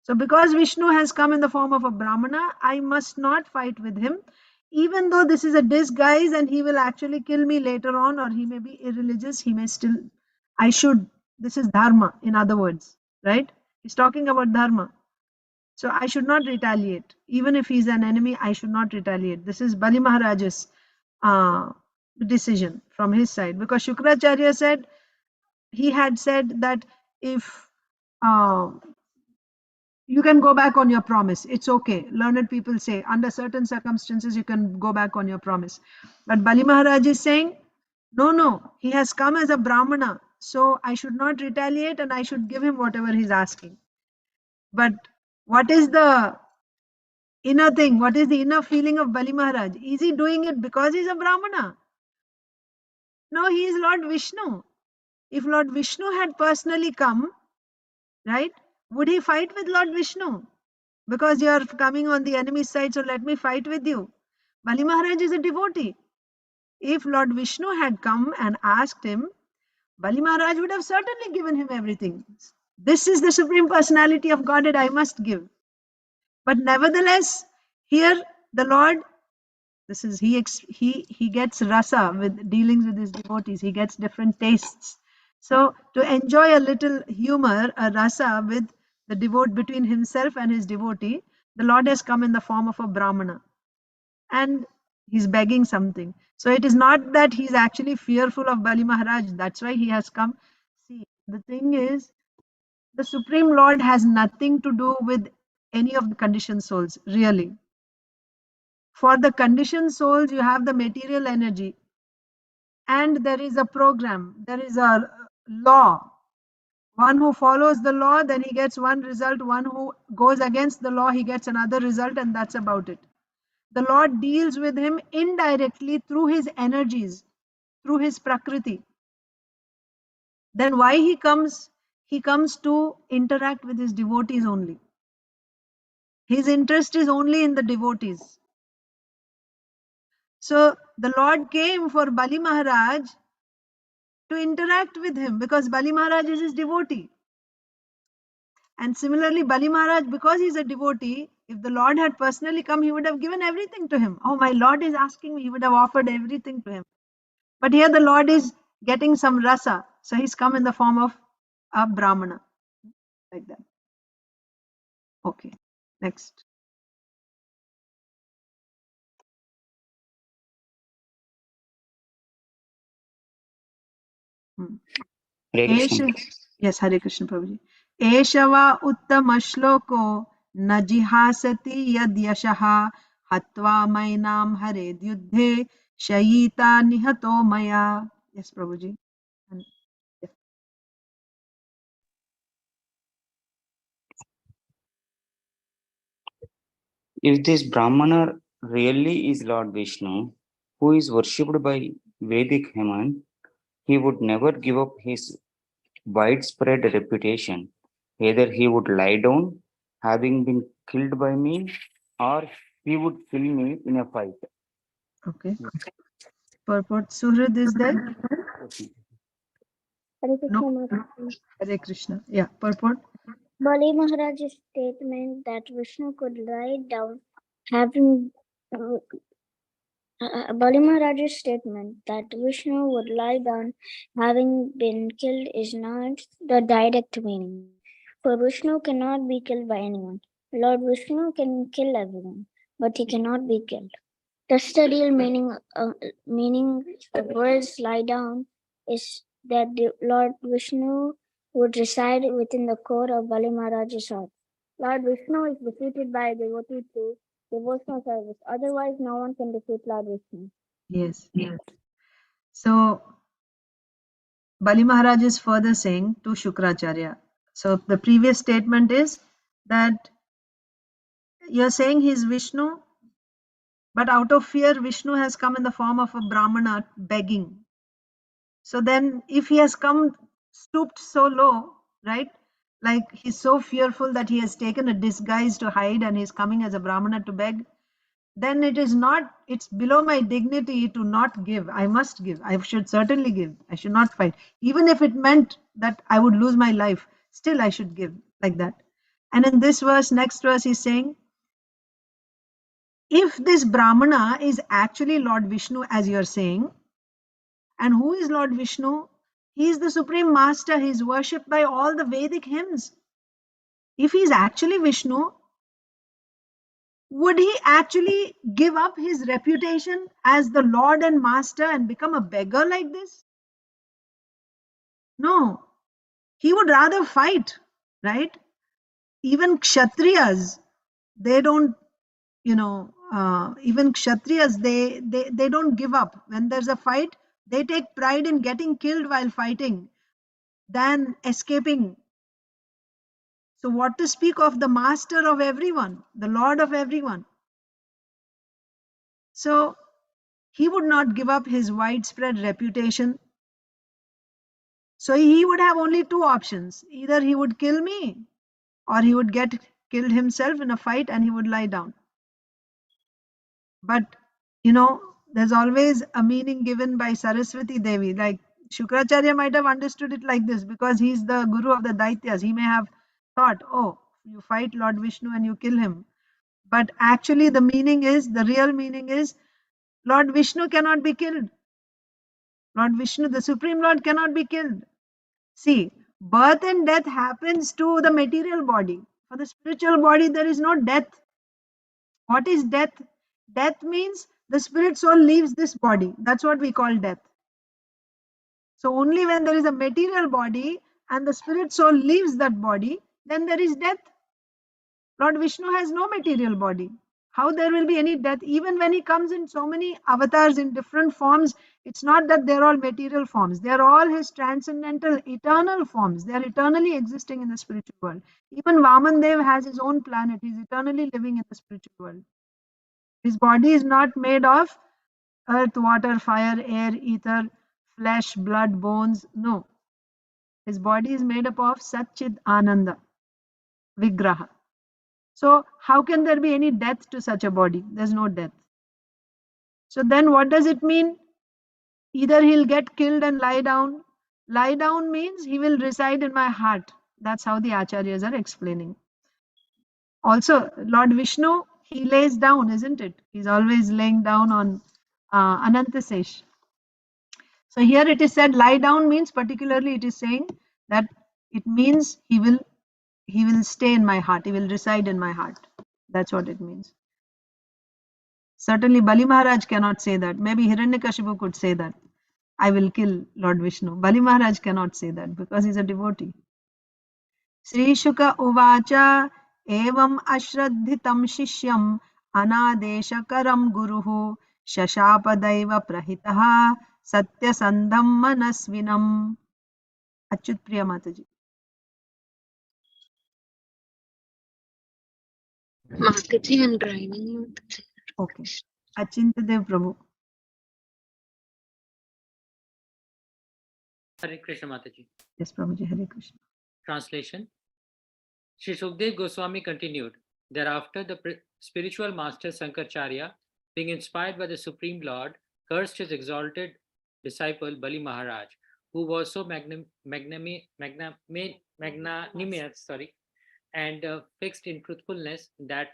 So because Vishnu has come in the form of a Brahmana, I must not fight with him, even though this is a disguise and he will actually kill me later on, or he may be irreligious, he may still, I should, this is dharma, in other words, right? He's talking about dharma. So I should not retaliate. Even if he's an enemy, I should not retaliate. This is Bali Maharaj's decision from his side, because Shukracharya said, he had said that if you can go back on your promise, it's okay. Learned people say under certain circumstances you can go back on your promise. But Bali Maharaj is saying, no, he has come as a Brahmana, so I should not retaliate and I should give him whatever he's asking. But what is the inner thing? What is the inner feeling of Bali Maharaj? Is he doing it because he's a Brahmana? No, he is Lord Vishnu. If Lord Vishnu had personally come, right, would he fight with Lord Vishnu? Because you are coming on the enemy side, so let me fight with you. Bali Maharaj is a devotee. If Lord Vishnu had come and asked him, Bali Maharaj would have certainly given him everything. This is the Supreme Personality of Godhead, I must give. But nevertheless, here the Lord, this is he gets rasa with dealings with his devotees. He gets different tastes. So to enjoy a little humor, a rasa with the devote between himself and his devotee, the Lord has come in the form of a Brahmana, and he's begging something. So it is not that he's actually fearful of Bali Maharaj. That's why he has come. See, the thing is, the Supreme Lord has nothing to do with any of the conditioned souls, really. For the conditioned souls, you have the material energy, and there is a program, there is a law. One who follows the law, then he gets one result. One who goes against the law, he gets another result, and that's about it. the Lord deals with him indirectly through his energies, through his prakriti. Then why he comes? He comes to interact with his devotees only. His interest is only in the devotees. So the Lord came for Bali Maharaj to interact with him because Bali Maharaj is his devotee. And similarly, Bali Maharaj, because he's a devotee, if the Lord had personally come, he would have given everything to him. Oh, my Lord is asking me, he would have offered everything to him. But here the Lord is getting some rasa. So he's come in the form of a Brahmana. Like that. Okay, next. Hare Krishna. Yes, Hare Krishna Prabhuji. Eshava uttama shloko na jihasati yad yashaha hatva mainam hare yuddhe shayita nihato maya. Yes, Prabhuji. If this Brahmana really is Lord Vishnu, who is worshipped by Vedic Heman, he would never give up his widespread reputation. Either he would lie down, having been killed by me, or he would kill me in a fight. Okay. Purport. Suhrid is there? Hare Krishna, No. Mataji. Hare Krishna. Yeah. Purport. Bali Maharaj's statement that Vishnu could lie down, having Bali Maharaj's statement that Vishnu would lie down, having been killed, is not the direct meaning. For Vishnu cannot be killed by anyone. Lord Vishnu can kill everyone, but he cannot be killed. Thus, the real meaning of words "lie down" is that the Lord Vishnu would reside within the core of Bali Maharaj's heart. Lord Vishnu is defeated by a devotee through devotional service. Otherwise, no one can defeat Lord Vishnu. Yes. Yes. So Bali Maharaj is further saying to Shukracharya. So the previous statement is that you're saying he's Vishnu, but out of fear, Vishnu has come in the form of a Brahmana begging. So then, if he has come stooped so low, right? Like he's so fearful that he has taken a disguise to hide and he's coming as a Brahmana to beg, then it's below my dignity to not give. I must give. I should certainly give. I should not fight. Even if it meant that I would lose my life, still I should give like that. And in this verse, next verse, he's saying, if this Brahmana is actually Lord Vishnu, as you're saying, and who is Lord Vishnu? He is the Supreme Master. He is worshipped by all the Vedic hymns. If he is actually Vishnu, would he actually give up his reputation as the Lord and Master and become a beggar like this? No. He would rather fight, right? Even Kshatriyas, they don't, even Kshatriyas, they don't give up. When there's a fight, they take pride in getting killed while fighting than escaping. So what to speak of the master of everyone, the Lord of everyone? So he would not give up his widespread reputation. So he would have only two options. Either he would kill me or he would get killed himself in a fight and he would lie down. But, there's always a meaning given by Saraswati Devi. Like Shukracharya might have understood it like this because he's the guru of the Daityas. He may have thought, oh, you fight Lord Vishnu and you kill him. But actually the real meaning is, Lord Vishnu cannot be killed. Lord Vishnu, the Supreme Lord, cannot be killed. See, birth and death happens to the material body. For the spiritual body, there is no death. What is death? Death means the spirit soul leaves this body. That's what we call death. So only when there is a material body and the spirit soul leaves that body, then there is death. Lord Vishnu has no material body. How there will be any death? Even when he comes in so many avatars in different forms, it's not that they're all material forms. They're all his transcendental, eternal forms. They're eternally existing in the spiritual world. Even Vaman Dev has his own planet. He's eternally living in the spiritual world. His body is not made of earth, water, fire, air, ether, flesh, blood, bones. No. His body is made up of Satchid Ananda, Vigraha. So how can there be any death to such a body? There's no death. So then what does it mean? Either he'll get killed and lie down. Lie down means he will reside in my heart. That's how the Acharyas are explaining. Also, Lord Vishnu, he lays down, isn't it? He's always laying down on Anantasesh. So here it is said lie down means particularly it is saying that it means he will stay in my heart. He will reside in my heart. That's what it means. Certainly Bali Maharaj cannot say that. Maybe Hiranyakashipu could say that. I will kill Lord Vishnu. Bali Maharaj cannot say that because he's a devotee. Sri Shuka Uvacha Evam Ashraddhitam Shishyam Anadeshakaram Guruhu Shashapadaiva Prahitaha Satyasandham Manasvinam. Achyut Priya Mataji. Mataji, I'm driving. Okay. Achintadev Prabhu. Hare Krishna Mataji. Yes, Prabhuji. Hare Krishna. Translation. Sri Sukdev Goswami continued. Thereafter, the spiritual master Sankaracharya, being inspired by the Supreme Lord, cursed his exalted disciple Bali Maharaj, who was so magnanimous and fixed in truthfulness that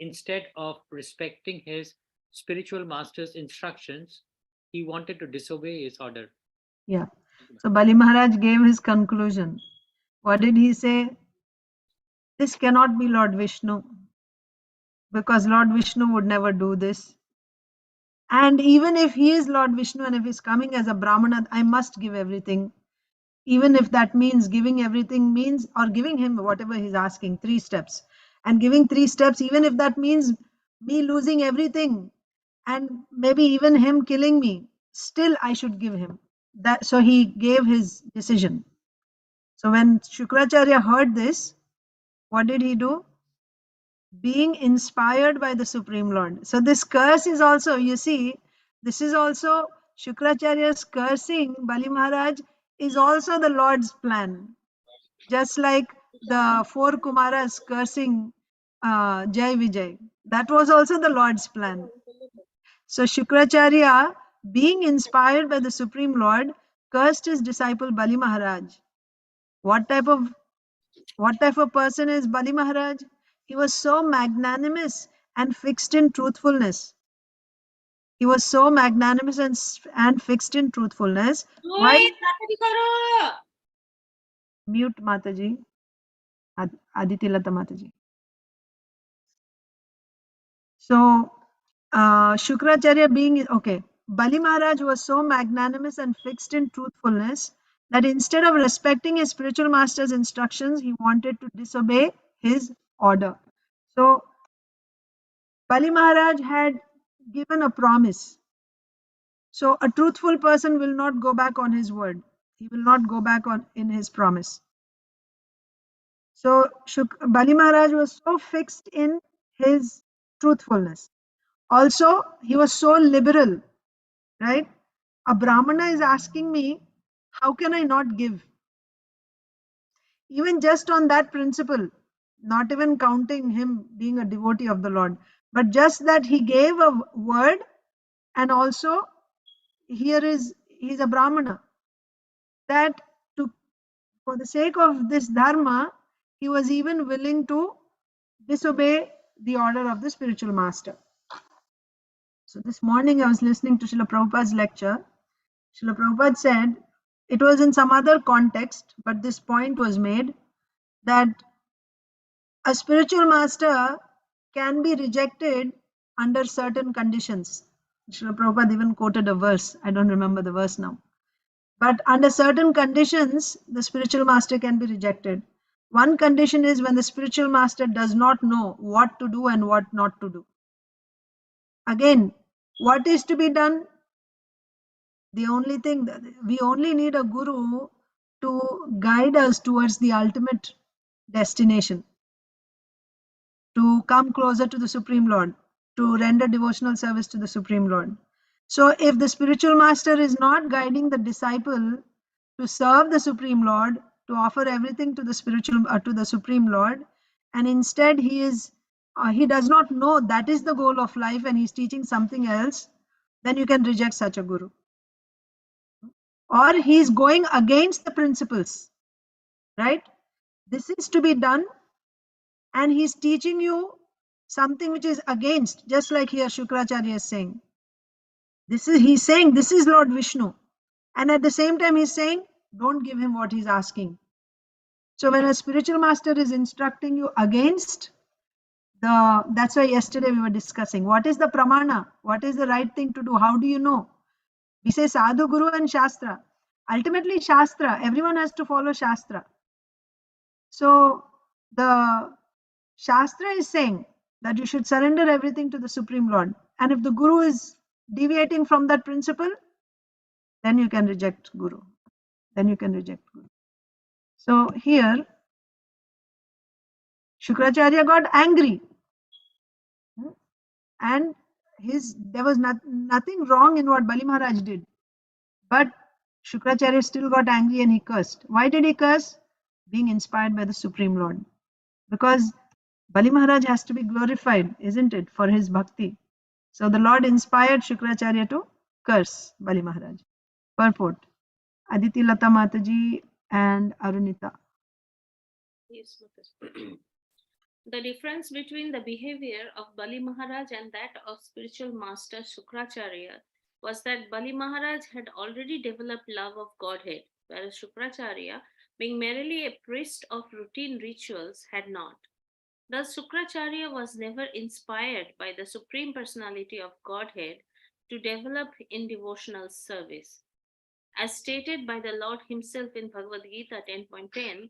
instead of respecting his spiritual master's instructions, he wanted to disobey his order. Yeah. So Bali Maharaj gave his conclusion. What did he say? This cannot be Lord Vishnu, because Lord Vishnu would never do this. And even if he is Lord Vishnu and if he's coming as a Brahmana, I must give everything. Even if that means giving everything means, or giving him whatever he's asking, 3 steps. And giving 3 steps, even if that means me losing everything and maybe even him killing me, still I should give him. So he gave his decision. So when Shukracharya heard this, what did he do? Being inspired by the Supreme Lord. So this curse is also, you see, this is also Shukracharya's cursing Bali Maharaj is also the Lord's plan. Just like the 4 Kumaras cursing Jai Vijay. That was also the Lord's plan. So Shukracharya, being inspired by the Supreme Lord, cursed his disciple Bali Maharaj. What type of person is Bali Maharaj? He was so magnanimous and fixed in truthfulness. He was so magnanimous and fixed in truthfulness. Why? Mute Mataji. Aditi Lata Mataji. So, Shukracharya being, okay, Bali Maharaj was so magnanimous and fixed in truthfulness that instead of respecting his spiritual master's instructions, he wanted to disobey his order. So, Bali Maharaj had given a promise. So, a truthful person will not go back on his word. He will not go back in his promise. So, Bali Maharaj was so fixed in his truthfulness. Also, he was so liberal, right? A Brahmana is asking me, how can I not give? Even just on that principle, not even counting him being a devotee of the Lord, but just that he gave a word, and also he's a Brahmana, that for the sake of this dharma, he was even willing to disobey the order of the spiritual master. So this morning I was listening to Srila Prabhupada's lecture. Srila Prabhupada said, it was in some other context, but this point was made that a spiritual master can be rejected under certain conditions. Srila Prabhupada even quoted a verse. I don't remember the verse now. But under certain conditions, the spiritual master can be rejected. One condition is when the spiritual master does not know what to do and what not to do. Again, what is to be done? The only thing that we only need a guru to guide us towards the ultimate destination, to come closer to the Supreme Lord. to render devotional service to the Supreme Lord. So if the spiritual master is not guiding the disciple to serve the Supreme Lord, to offer everything to the to the Supreme Lord, and instead he does not know that is the goal of life and he's teaching something else, then you can reject such a guru. Or he's going against the principles, right? This is to be done, and he's teaching you something which is against, just like here Shukracharya is saying. He's saying this is Lord Vishnu, and at the same time he's saying don't give him what he's asking. So when a spiritual master is instructing you against that's why yesterday we were discussing what is the pramana, what is the right thing to do, how do you know? We say sadhu, guru and shastra. Ultimately shastra, everyone has to follow shastra. So the shastra is saying that you should surrender everything to the Supreme Lord, and if the guru is deviating from that principle, then you can reject guru. So here Shukracharya got angry, and there was nothing wrong in what Bali Maharaj did, but Shukracharya still got angry and he cursed. Why did he curse? Being inspired by the Supreme Lord, because Bali Maharaj has to be glorified, isn't it, for his bhakti. So the Lord inspired Shukracharya to curse Bali Maharaj. Purport. Aditi Lata Mataji and Arunita. Yes, Mataji. The difference between the behavior of Bali Maharaj and that of spiritual master Shukracharya was that Bali Maharaj had already developed love of Godhead, whereas Shukracharya, being merely a priest of routine rituals, had not. Thus, Shukracharya was never inspired by the Supreme Personality of Godhead to develop in devotional service. As stated by the Lord Himself in Bhagavad Gita 10.10,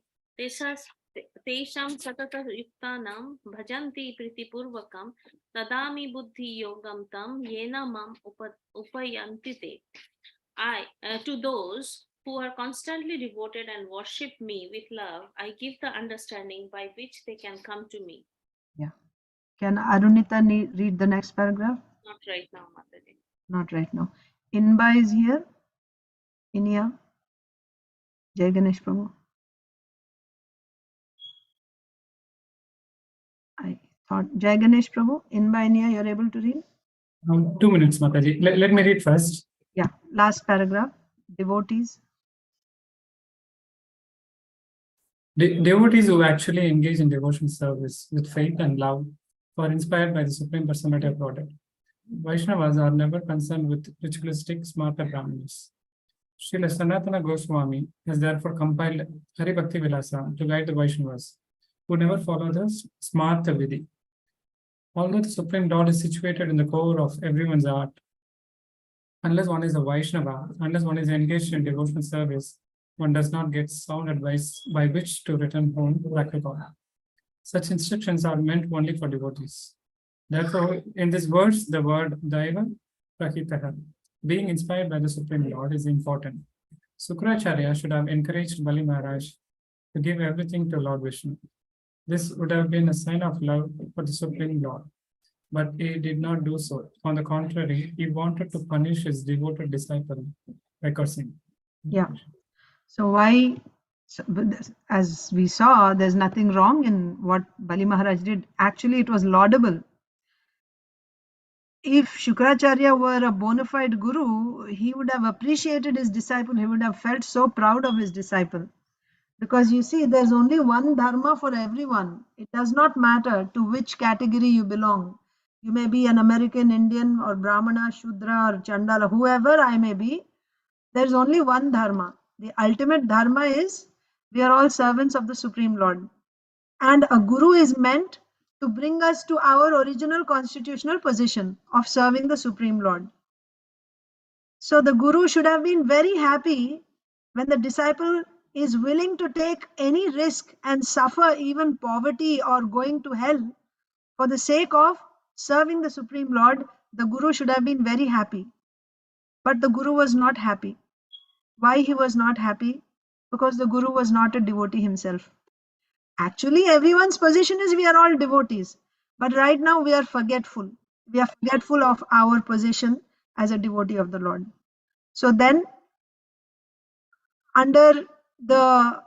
Tesham satata yuktanam bhajanti pritipurvakam tadami buddhi yogam tam yena mam upayanti te. To those who are constantly devoted and worship me with love, I give the understanding by which they can come to me. Yeah. Can Arunita read the next paragraph? Not right now, Mataji. Not right now. Inba is here. Inya. Jai Ganesh Prabhu. I thought Jai Ganesh Prabhu. Inba, Inya, you're able to read? 2 minutes, Mataji. Let me read first. Yeah. Last paragraph. Devotees. Devotees who actually engage in devotion service with faith and love are inspired by the Supreme Personality of Godhead. Vaishnavas are never concerned with ritualistic smarta brahmanas. Srila Sanatana Goswami has therefore compiled Hari Bhakti Vilasa to guide the Vaishnavas who never follow the smarta vidhi. Although the Supreme Lord is situated in the core of everyone's heart, unless one is a Vaishnava, unless one is engaged in devotional service, one does not get sound advice by which to return home back to God. Such instructions are meant only for devotees. Therefore, in this verse, the word Daiva Prakitaha, being inspired by the Supreme Lord, is important. Shukracharya should have encouraged Bali Maharaj to give everything to Lord Vishnu. This would have been a sign of love for the Supreme Lord, but he did not do so. On the contrary, he wanted to punish his devoted disciple by cursing. Yeah. So why, as we saw, there's nothing wrong in what Bali Maharaj did. Actually, it was laudable. If Shukracharya were a bona fide guru, he would have appreciated his disciple. He would have felt so proud of his disciple. Because you see, there's only one dharma for everyone. It does not matter to which category you belong. You may be an American Indian or Brahmana, Shudra or Chandala, whoever I may be. There's only one dharma. The ultimate dharma is we are all servants of the Supreme Lord. And a guru is meant to bring us to our original constitutional position of serving the Supreme Lord. So the guru should have been very happy when the disciple is willing to take any risk and suffer even poverty or going to hell for the sake of serving the Supreme Lord. The guru should have been very happy. But the guru was not happy. Why he was not happy? Because the guru was not a devotee himself. Actually, everyone's position is we are all devotees. But right now we are forgetful. We are forgetful of our position as a devotee of the Lord. So then, under the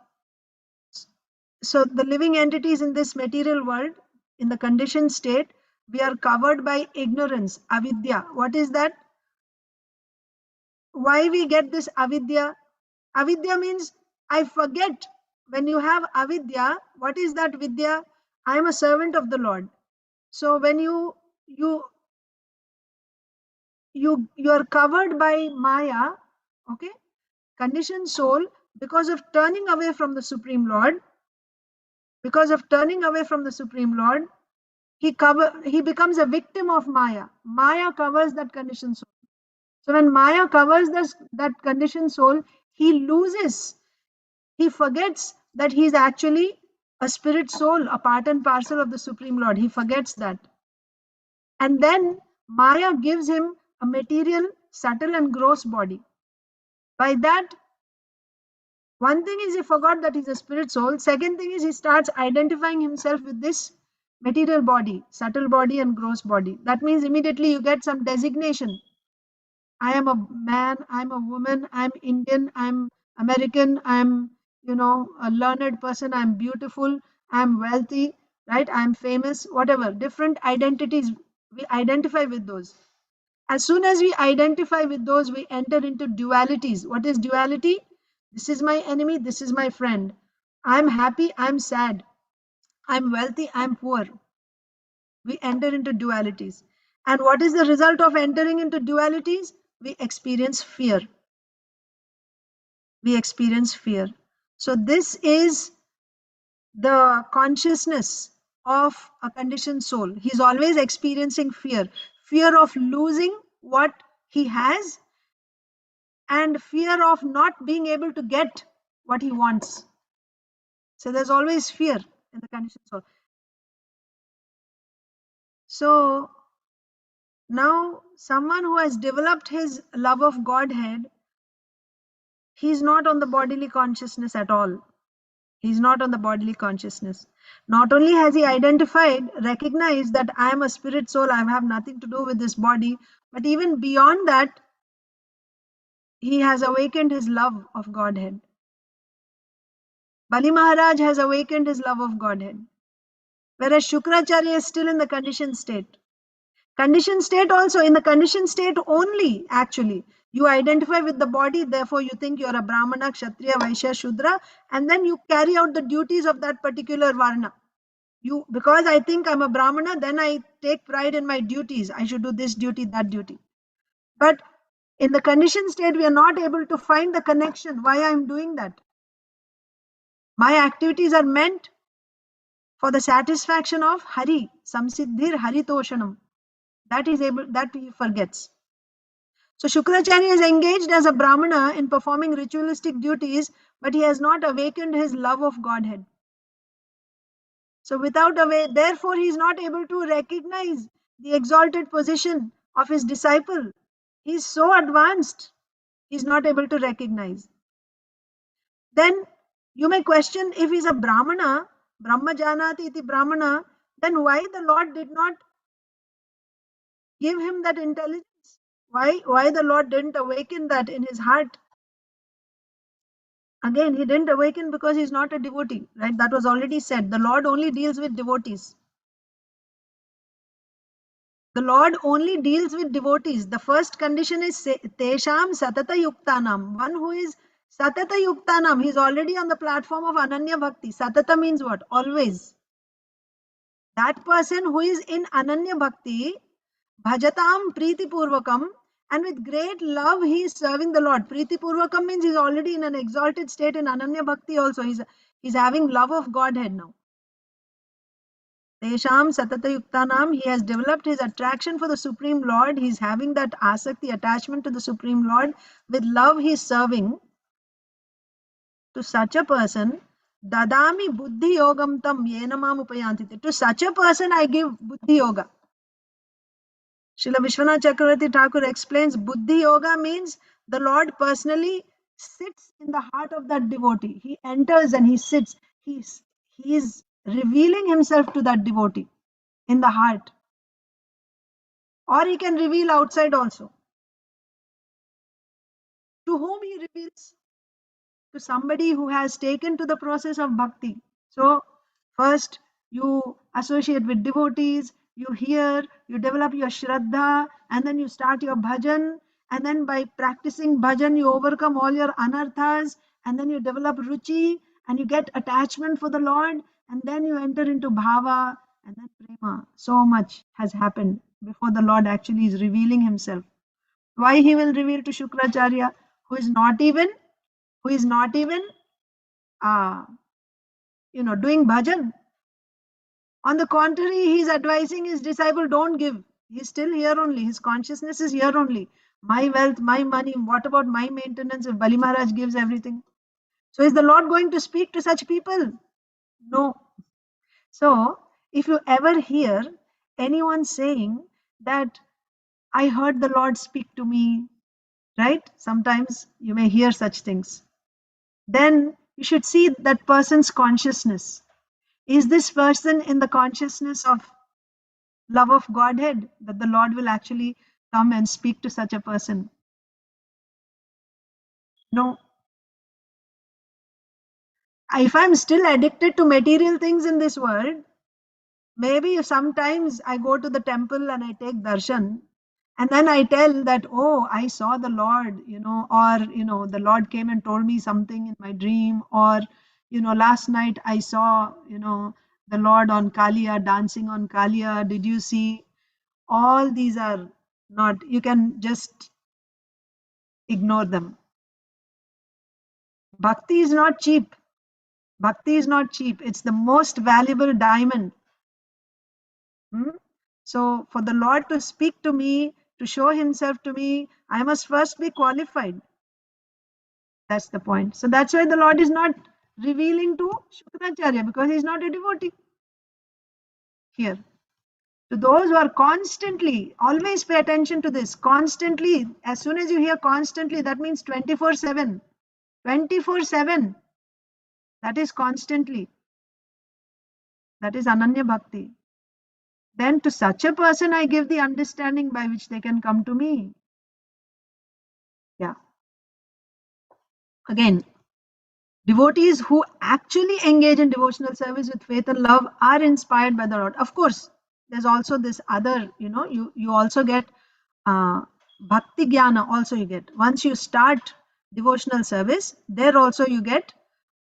living entities in this material world, in the conditioned state, we are covered by ignorance, avidya. What is that? Why we get this avidya? Avidya means I forget. When you have avidya, what is that vidya? I am a servant of the Lord. So when you are covered by Maya, okay, conditioned soul, because of turning away from the Supreme Lord, he becomes a victim of Maya. Maya covers that conditioned soul. So when Maya covers that conditioned soul, he forgets that he is actually a spirit soul, a part and parcel of the Supreme Lord. He forgets that. And then Maya gives him a material, subtle and gross body. By that, one thing is he forgot that he's a spirit soul. Second thing is he starts identifying himself with this material body, subtle body and gross body. That means immediately you get some designation. I am a man, I'm a woman, I'm Indian, I'm American, I'm, a learned person, I'm beautiful, I'm wealthy, right? I'm famous, whatever. Different identities, we identify with those. As soon as we identify with those, we enter into dualities. What is duality? This is my enemy, this is my friend. I'm happy, I'm sad. I'm wealthy, I'm poor. We enter into dualities. And what is the result of entering into dualities? We experience fear. So this is the consciousness of a conditioned soul. He's always experiencing fear of losing what he has, and fear of not being able to get what he wants. So there's always fear in the conditioned soul. So now someone who has developed his love of Godhead, he's not on the bodily consciousness at all. He's not on the bodily consciousness. Not only has he recognized that I am a spirit soul, I have nothing to do with this body, but even beyond that, he has awakened his love of Godhead. Bali Maharaj has awakened his love of Godhead. Whereas Shukracharya is still in the conditioned state. Conditioned state also, in the conditioned state only, actually. You identify with the body, therefore you think you're a Brahmana, Kshatriya, Vaishya, Shudra, and then you carry out the duties of that particular Varna. Because I think I'm a Brahmana, then I take pride in my duties. I should do this duty, that duty. But in the conditioned state, we are not able to find the connection, why I'm doing that. My activities are meant for the satisfaction of Hari, Samsiddhir Haritoshanam. That he forgets. So Shukracharya is engaged as a Brahmana in performing ritualistic duties, but he has not awakened his love of Godhead. So therefore he is not able to recognize the exalted position of his disciple. He is so advanced, he is not able to recognize. Then you may question, if he is a Brahmana, Brahma Janati iti Brahmana, then why the Lord did not give him that intelligence? Why the Lord didn't awaken that in his heart? Again, he didn't awaken because he's not a devotee, right? That was already said. The Lord only deals with devotees. The Lord only deals with devotees. The first condition is Tesham Satata Yuktanam. One who is Satata Yuktanam, he's already on the platform of Ananya Bhakti. Satata means what? Always. That person who is in Ananya Bhakti, Bhajatam Priti Purvakam, and with great love he is serving the Lord. Priti Purvakam means he's already in an exalted state in Ananya Bhakti also. He's having love of Godhead now. Tesham Satata Yuktanam, he has developed his attraction for the Supreme Lord. He's having that asakti, attachment to the Supreme Lord. With love he is serving. To such a person, Dadami Buddhi Yogam Tam Yenamam Upayantite. To such a person I give Buddhi Yoga. Srila Vishwanath Chakravarti Thakur explains Buddhi Yoga means the Lord personally sits in the heart of that devotee. He enters and he sits. He is revealing himself to that devotee in the heart. or he can reveal outside also. To whom he reveals? To somebody who has taken to the process of bhakti. So first you associate with devotees, you hear, you develop your shraddha, and then you start your bhajan, and then by practicing bhajan you overcome all your anarthas, and then you develop ruchi, and you get attachment for the Lord, and then you enter into bhava, and then prema. So much has happened before the Lord actually is revealing himself. Why he will reveal to Shukracharya, who is not even uh, doing bhajan. On the contrary, he is advising his disciple, don't give. He is still here only. His consciousness is here only. My wealth, my money, what about my maintenance if Bali Maharaj gives everything? So is the Lord going to speak to such people? No. So if you ever hear anyone saying that I heard the Lord speak to me, right? Sometimes you may hear such things. Then you should see that person's consciousness. Is this person in the consciousness of love of Godhead, that the Lord will actually come and speak to such a person? No. If I'm still addicted to material things in this world, maybe sometimes I go to the temple and I take darshan, and then I tell that, oh, I saw the Lord, or, the Lord came and told me something in my dream, or, last night I saw, the Lord on Kaliya, dancing on Kaliya. Did you see? All these are not, you can just ignore them. Bhakti is not cheap. Bhakti is not cheap. It's the most valuable diamond. So for the Lord to speak to me, to show himself to me, I must first be qualified. That's the point. So that's why the Lord is not revealing to Shukracharya, because he's not a devotee. Here, to those who are constantly, always pay attention to this, constantly, as soon as you hear constantly, that means 24/7. 24/7. That is constantly. That is Ananya Bhakti. Then to such a person I give the understanding by which they can come to me. Yeah. Again, devotees who actually engage in devotional service with faith and love are inspired by the Lord. Of course, there's also this other, you also get bhakti jnana also you get. Once you start devotional service, there also you get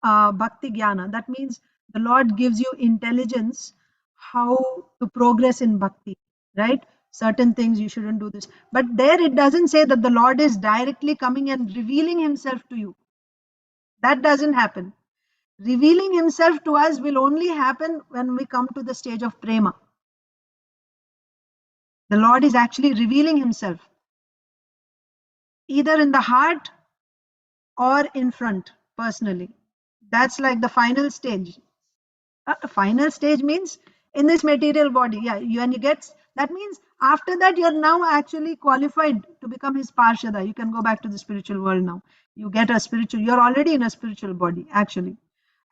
bhakti jnana. That means the Lord gives you intelligence how to progress in bhakti, right? Certain things you shouldn't do this. But there it doesn't say that the Lord is directly coming and revealing himself to you. That doesn't happen. Revealing himself to us will only happen when we come to the stage of prema. The Lord is actually revealing himself either in the heart or in front personally. That's like the final stage. Final stage means in this material body. Yeah, you get, that means after that you're now actually qualified to become his parshada. You can go back to the spiritual world now. You get a spiritual, you're already in a spiritual body actually.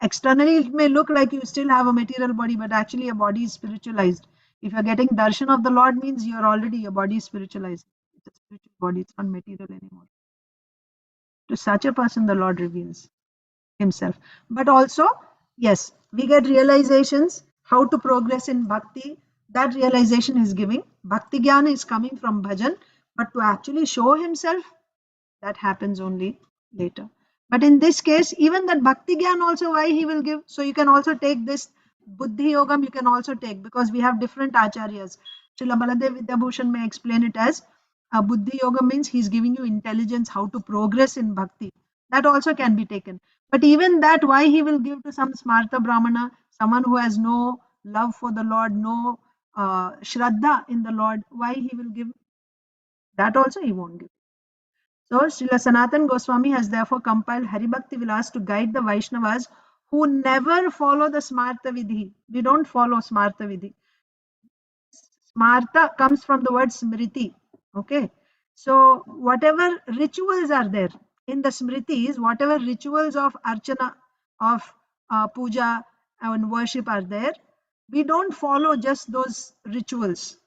Externally it may look like you still have a material body, but actually your body is spiritualized. If you're getting darshan of the Lord, means you're already, your body is spiritualized. It's a spiritual body, it's not material anymore. To such a person the Lord reveals himself. But also, yes, we get realizations how to progress in bhakti. That realization is giving. Bhakti jnana is coming from bhajan, but to actually show himself, that happens only later. But in this case, even that bhakti gyan also, why he will give? So you can also take this buddhi yogam, you can also take, because we have different acharyas. Srila Baladev Vidyabhushan may explain it as buddhi yoga means he's giving you intelligence how to progress in bhakti. That also can be taken. But even that, why he will give to some smarta brahmana, someone who has no love for the Lord, no shraddha in the Lord, why he will give? That also he won't give. So Srila Sanatan Goswami has therefore compiled Haribhakti Vilas to guide the Vaishnavas who never follow the Smarta Vidhi. We don't follow Smarta Vidhi. Smarta comes from the word Smriti. Okay. So whatever rituals are there in the Smritis, whatever rituals of Archana, of Puja and worship are there, we don't follow just those rituals.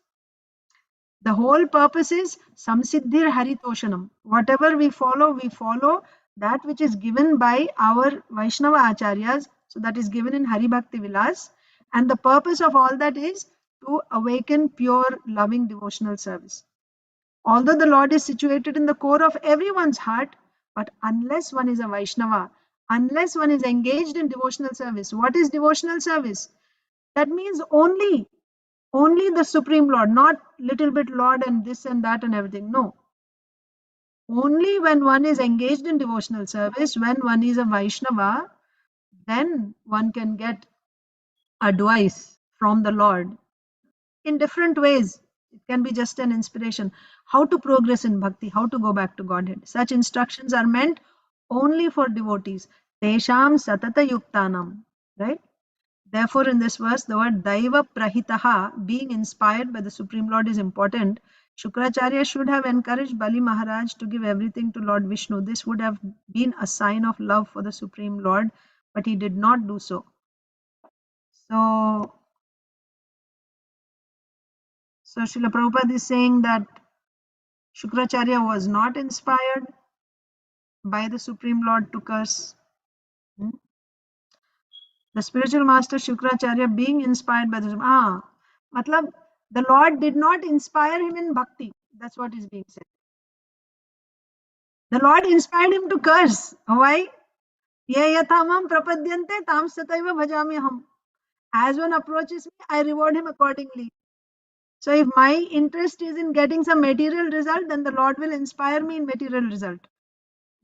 The whole purpose is samsiddhir haritoshanam. Whatever we follow that which is given by our Vaishnava acharyas. So that is given in Hari Bhakti Vilas. And the purpose of all that is to awaken pure, loving devotional service. Although the Lord is situated in the core of everyone's heart, but unless one is a Vaishnava, unless one is engaged in devotional service, what is devotional service? That means only the Supreme Lord, not little bit Lord and this and that and everything. No. Only when one is engaged in devotional service, when one is a Vaishnava, then one can get advice from the Lord in different ways. It can be just an inspiration. How to progress in bhakti, how to go back to Godhead. Such instructions are meant only for devotees. Tesham satata yuktanam. Right? Therefore, in this verse, the word Daiva Prahitaha, being inspired by the Supreme Lord, is important. Shukracharya should have encouraged Bali Maharaj to give everything to Lord Vishnu. This would have been a sign of love for the Supreme Lord, but he did not do so. So Srila Prabhupada is saying that Shukracharya was not inspired by the Supreme Lord to curse. The spiritual master Shukracharya being inspired by the matlab, the Lord did not inspire him in bhakti. That's what is being said. The Lord inspired him to curse. Why? Ye yathamam prapadyante tam sataiva bhajamyaham. As one approaches me, I reward him accordingly. So if my interest is in getting some material result, then the Lord will inspire me in material result.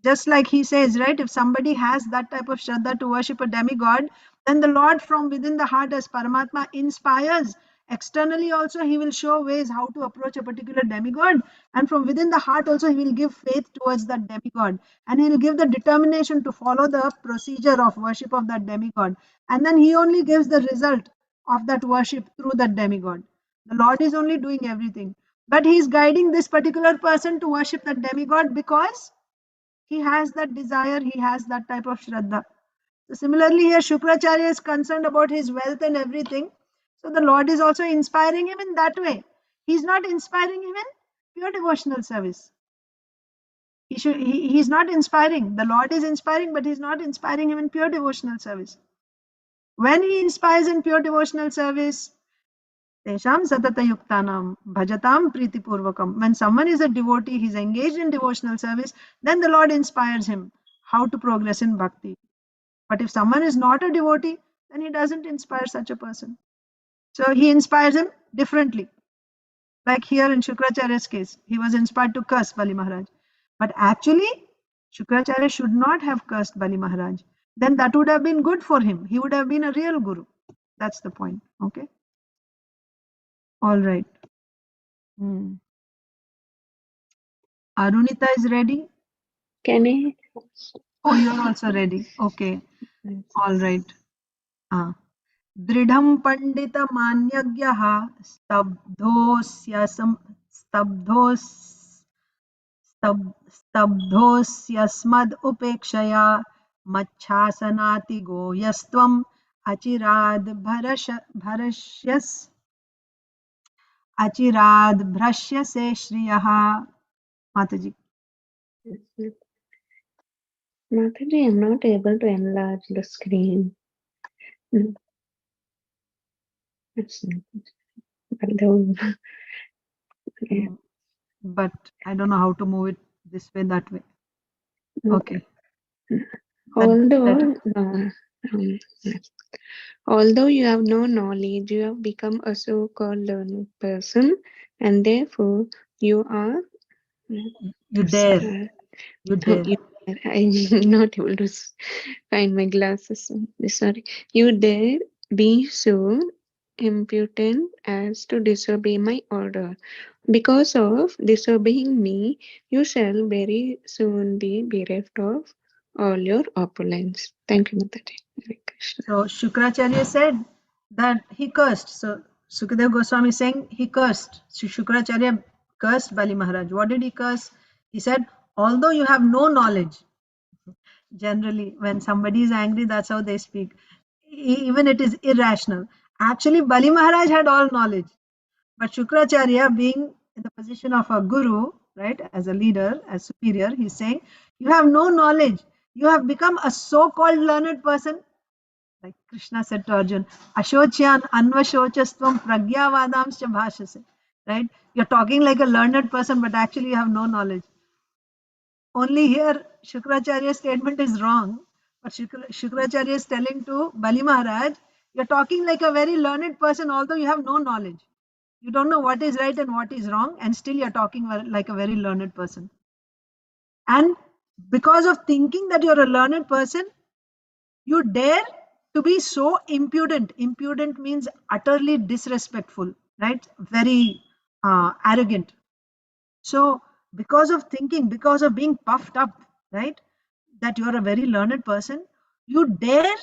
Just like he says, right? If somebody has that type of shraddha to worship a demigod, then the Lord from within the heart as Paramatma inspires. Externally also, he will show ways how to approach a particular demigod. And from within the heart also, he will give faith towards that demigod. And he will give the determination to follow the procedure of worship of that demigod. And then he only gives the result of that worship through that demigod. The Lord is only doing everything. But he is guiding this particular person to worship that demigod because he has that desire, he has that type of shraddha. So similarly here Shukracharya is concerned about his wealth and everything. So the Lord is also inspiring him in that way. He's not inspiring him in pure devotional service. He's not inspiring. The Lord is inspiring, but he's not inspiring him in pure devotional service. When he inspires in pure devotional service, Tesham satata yuktanam bhajatam pritipurvakam. When someone is a devotee, he's engaged in devotional service, then the Lord inspires him how to progress in bhakti. But if someone is not a devotee, then he doesn't inspire such a person. So he inspires him differently. Like here in Shukracharya's case, he was inspired to curse Bali Maharaj. But actually, Shukracharya should not have cursed Bali Maharaj. Then that would have been good for him. He would have been a real guru. That's the point. Okay. All right. Arunita is ready. Can I? Oh, you're also ready. Okay. All right. दृढं पंडितमान्यज्ञः स्तब्धोऽस्यस्मद् उपेक्षया मच्छासनातिगो यस्त्वम् अचिराद् भ्रश्यसे श्रियः. Mataji. Mataji, I'm not able to enlarge the screen. But I don't know how to move it this way, that way. Okay. Although you have no knowledge, you have become a so-called learned person, and therefore you are. You dare. I'm not able to find my glasses. Sorry. You dare be so impudent as to disobey my order. Because of disobeying me, you shall very soon be bereft of all your opulence. Thank you, Mataji. So Shukracharya said that he cursed. So Sukadeva Goswami is saying he cursed. So Shukracharya cursed Bali Maharaj. What did he curse? He said, although you have no knowledge, generally when somebody is angry, that's how they speak. Even it is irrational. Actually, Bali Maharaj had all knowledge. But Shukracharya, being in the position of a guru, right, as a leader, as superior, he's saying, you have no knowledge. You have become a so-called learned person. Like Krishna said to Arjun, Ashocyan anvashochastvam pragyavadamscha bhashase. Right? You're talking like a learned person, but actually you have no knowledge. Only here, Shukracharya's statement is wrong. But Shukracharya is telling to Bali Maharaj, you're talking like a very learned person, although you have no knowledge. You don't know what is right and what is wrong, and still you're talking like a very learned person. And because of thinking that you're a learned person, you dare to be so impudent. Impudent means utterly disrespectful, right? Very arrogant. So, because of thinking, because of being puffed up, right, that you're a very learned person, you dare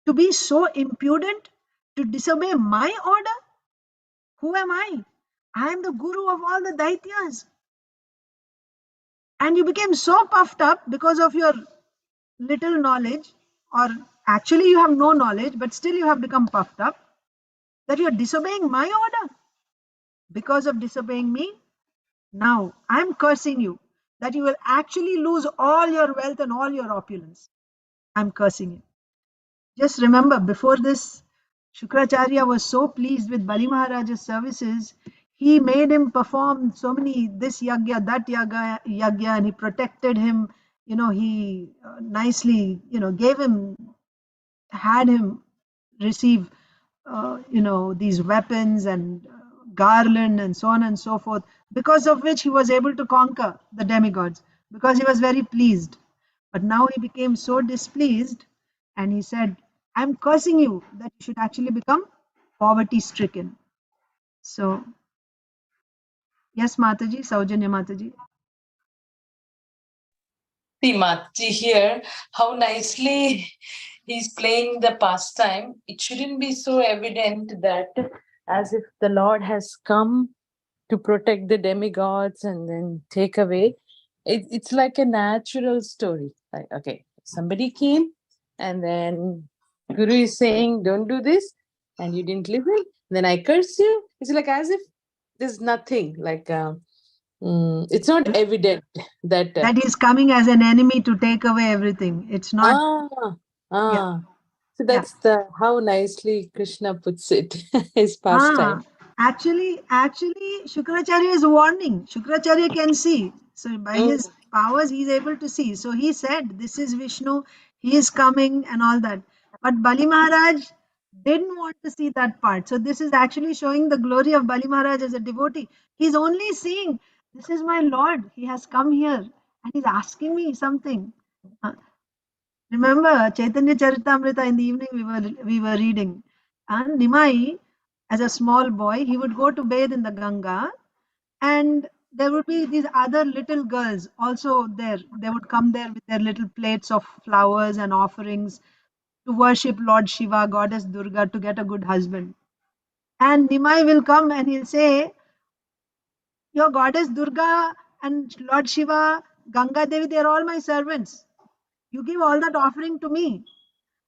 to be so impudent to disobey my order? Who am I? I am the guru of all the Daityas. And you became so puffed up because of your little knowledge, or actually you have no knowledge, but still you have become puffed up, that you are disobeying my order. Because of disobeying me, now I am cursing you, that you will actually lose all your wealth and all your opulence. I am cursing you. Just remember, before this, Shukracharya was so pleased with Bali Maharaj's services, he made him perform so many, this yagya, that yagya, and he protected him. He nicely, gave him, had him receive, these weapons and garland and so on and so forth, because of which he was able to conquer the demigods, because he was very pleased. But now he became so displeased, and he said, I'm cursing you that you should actually become poverty stricken. So, yes, Mataji, Saujanya Mataji. See, Mataji here, how nicely he's playing the pastime. It shouldn't be so evident that as if the Lord has come to protect the demigods and then take away. It's like a natural story. Like, okay, somebody came and then Guru is saying, don't do this, and you didn't listen, then I curse you. It's like as if there's nothing, like it's not evident that That is coming as an enemy to take away everything. It's not. So that's how nicely Krishna puts it, his pastime. Actually, Shukracharya is warning. Shukracharya can see. So by his powers, he is able to see. So he said, this is Vishnu, he is coming and all that. But Bali Maharaj didn't want to see that part. So this is actually showing the glory of Bali Maharaj as a devotee. He's only seeing, this is my Lord. He has come here and he's asking me something. Remember Chaitanya Charitamrita, in the evening we were reading. And Nimai, as a small boy, he would go to bathe in the Ganga, and there would be these other little girls also there. They would come there with their little plates of flowers and offerings to worship Lord Shiva, Goddess Durga, to get a good husband. And Nimai will come and he'll say, your Goddess Durga and Lord Shiva, Ganga Devi, they are all my servants. You give all that offering to me.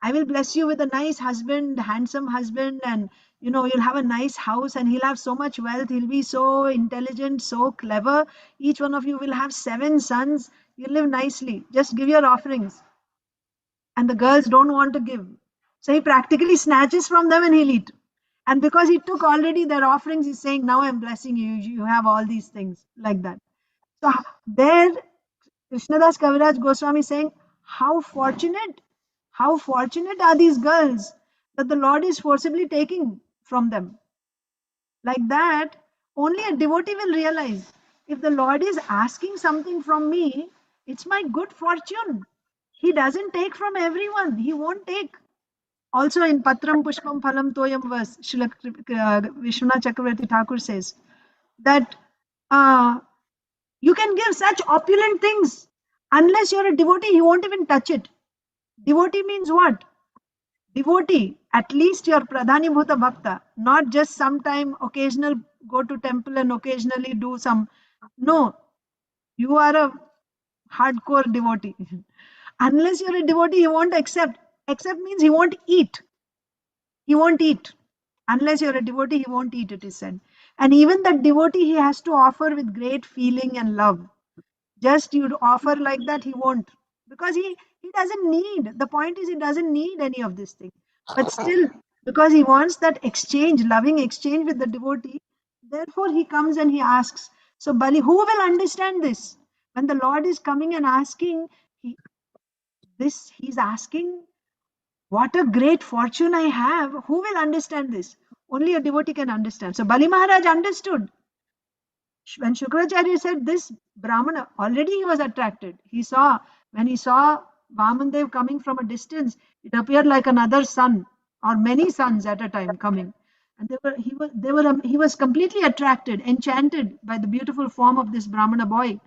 I will bless you with a nice husband, handsome husband, and you'll have a nice house, and he'll have so much wealth. He'll be so intelligent, so clever. Each one of you will have 7 sons. You'll live nicely. Just give your offerings. And the girls don't want to give. So he practically snatches from them and he'll eat. And because he took already their offerings, he's saying, now I'm blessing you. You have all these things like that. So there, Krishnadas Kaviraj Goswami saying, how fortunate are these girls that the Lord is forcibly taking from them. Like that, only a devotee will realize, if the Lord is asking something from me, it's my good fortune. He doesn't take from everyone. He won't take. Also in Patram Pushpam Phalam Toyam verse, Srila Vishwanath Chakravarti Thakur says that you can give such opulent things. Unless you're a devotee, you won't even touch it. Devotee means what? Devotee, at least you're Pradhani Bhuta Bhakta, not just sometime occasional go to temple and occasionally do some. No, you are a hardcore devotee. Unless you're a devotee, he won't accept. Accept means he won't eat. He won't eat. Unless you're a devotee, he won't eat, it is said. And even that devotee he has to offer with great feeling and love. Just you'd offer like that, he won't. Because he doesn't need. The point is he doesn't need any of this thing. But still, because he wants that exchange, loving exchange with the devotee, therefore he comes and he asks. So Bali, who will understand this? When the Lord is coming and asking, he's asking, what a great fortune I have. Who will understand this? Only a devotee can understand. So Bali Maharaj understood. When Shukracharya said this, Brahmana, already he was attracted. When he saw Vamandev coming from a distance, it appeared like another sun or many suns at a time coming. And he was completely attracted, enchanted by the beautiful form of this Brahmana boy.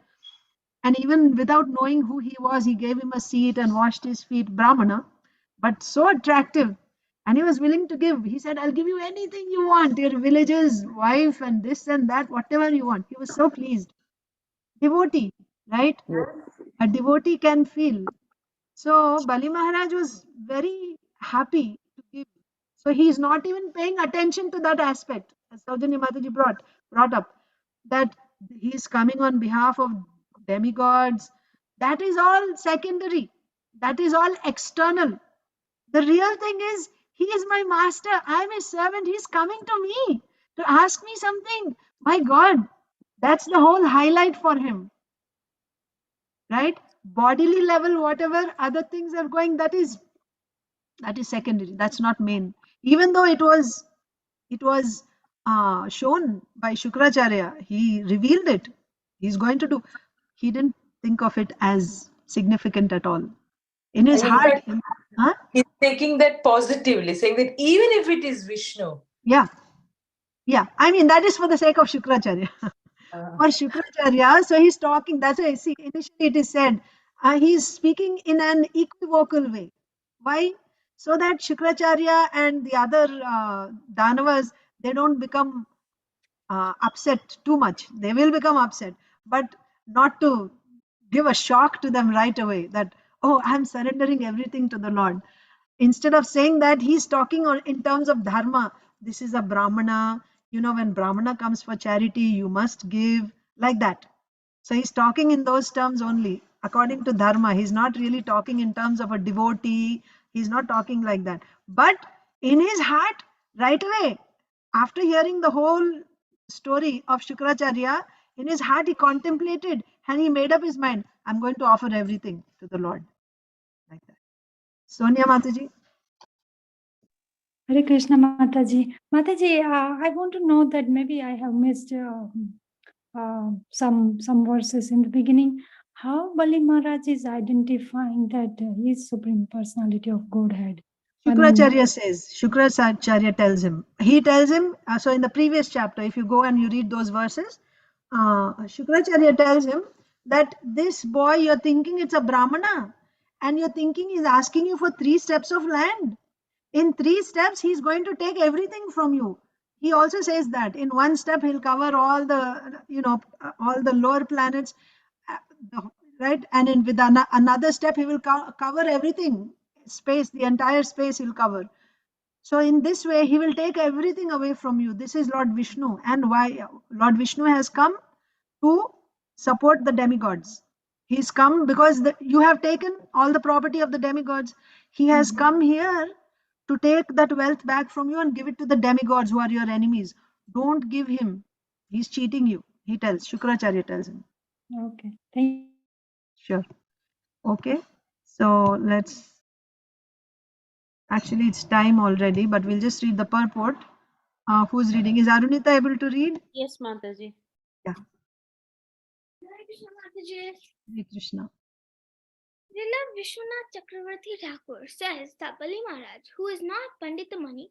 And even without knowing who he was, he gave him a seat and washed his feet. Brahmana, but so attractive. And he was willing to give. He said, I'll give you anything you want, your villages, wife, and this and that, whatever you want. He was so pleased. Devotee, right? A devotee can feel. So Bali Maharaj was very happy to give. So he is not even paying attention to that aspect, as Saujanya Mataji brought up, that he is coming on behalf of demigods. That is all secondary. That is all external. The real thing is, he is my master. I am his servant. He is coming to me to ask me something. My God, that's the whole highlight for him. Right? Bodily level, whatever other things are going, that is secondary. That's not main. Even though it was shown by Shukracharya, he revealed it. He's going to do. He didn't think of it as significant at all. In his And in heart, fact, he's taking that positively, saying that even if it is Vishnu. Yeah. I mean, that is for the sake of Shukracharya. For Shukracharya, so he's talking. That's why, see, initially it is said he's speaking in an equivocal way. Why? So that Shukracharya and the other Danavas, they don't become upset too much. They will become upset, but not to give a shock to them right away that, oh, I'm surrendering everything to the Lord. Instead of saying that, he's talking in terms of dharma. This is a Brahmana. When Brahmana comes for charity, you must give, like that. So he's talking in those terms only, according to dharma. He's not really talking in terms of a devotee. He's not talking like that. But in his heart, right away, after hearing the whole story of Shukracharya, in his heart he contemplated and he made up his mind, I'm going to offer everything to the Lord. Like that. Sonia Mataji. Hare Krishna Mataji. Mataji, I want to know that maybe I have missed some verses in the beginning. How Bali Maharaj is identifying that he is Supreme Personality of Godhead? Shukracharya tells him. He tells him, so in the previous chapter, if you go and you read those verses, Shukracharya tells him that this boy, you're thinking it's a Brahmana, and you're thinking he's asking you for 3 steps of land. In 3 steps, he's going to take everything from you. He also says that in 1 step, he'll cover all the lower planets, right? And with another step, he will cover everything, space, the entire space he'll cover. So in this way, he will take everything away from you. This is Lord Vishnu. And why Lord Vishnu has come to support the demigods. He's come because you have taken all the property of the demigods. He has come here to take that wealth back from you and give it to the demigods who are your enemies. Don't give him. He's cheating you. He tells. Shukracharya tells him. Okay. Thank you. Sure. Okay. So actually it's time already, but we'll just read the purport. Who's reading? Is Arunita able to read? Yes, Mataji. Yeah. Hare Krishna Mataji. Hare Krishna. Srila Vishwanath Chakravarti Thakur says that Bali Maharaj, who is not Pandita Mani,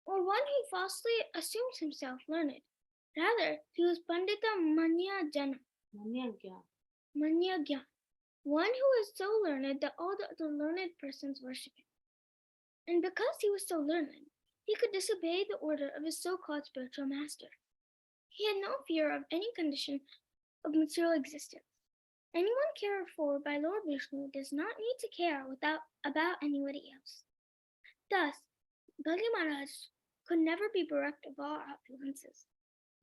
or one who falsely assumes himself learned, rather he was Pandita Manya Jana. Manya Gyan. One who is so learned that all the other learned persons worship him. And because he was so learned, he could disobey the order of his so-called spiritual master. He had no fear of any condition of material existence. Anyone cared for by Lord Vishnu does not need to care about anybody else. Thus, Bali Maharaj could never be bereft of all opulences.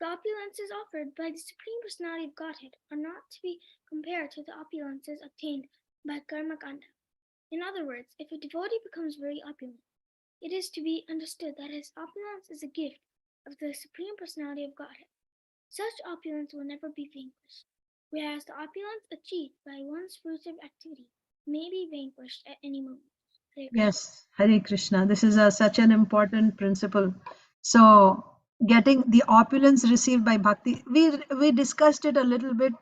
The opulences offered by the Supreme Personality of Godhead are not to be compared to the opulences obtained by karma kanda. In other words, if a devotee becomes very opulent, it is to be understood that his opulence is a gift of the Supreme Personality of Godhead. Such opulence will never be vanquished, whereas the opulence achieved by one's fruitive activity may be vanquished at any moment. Hare Krishna. Yes, Hare Krishna. This is such an important principle. So, getting the opulence received by bhakti, we discussed it a little bit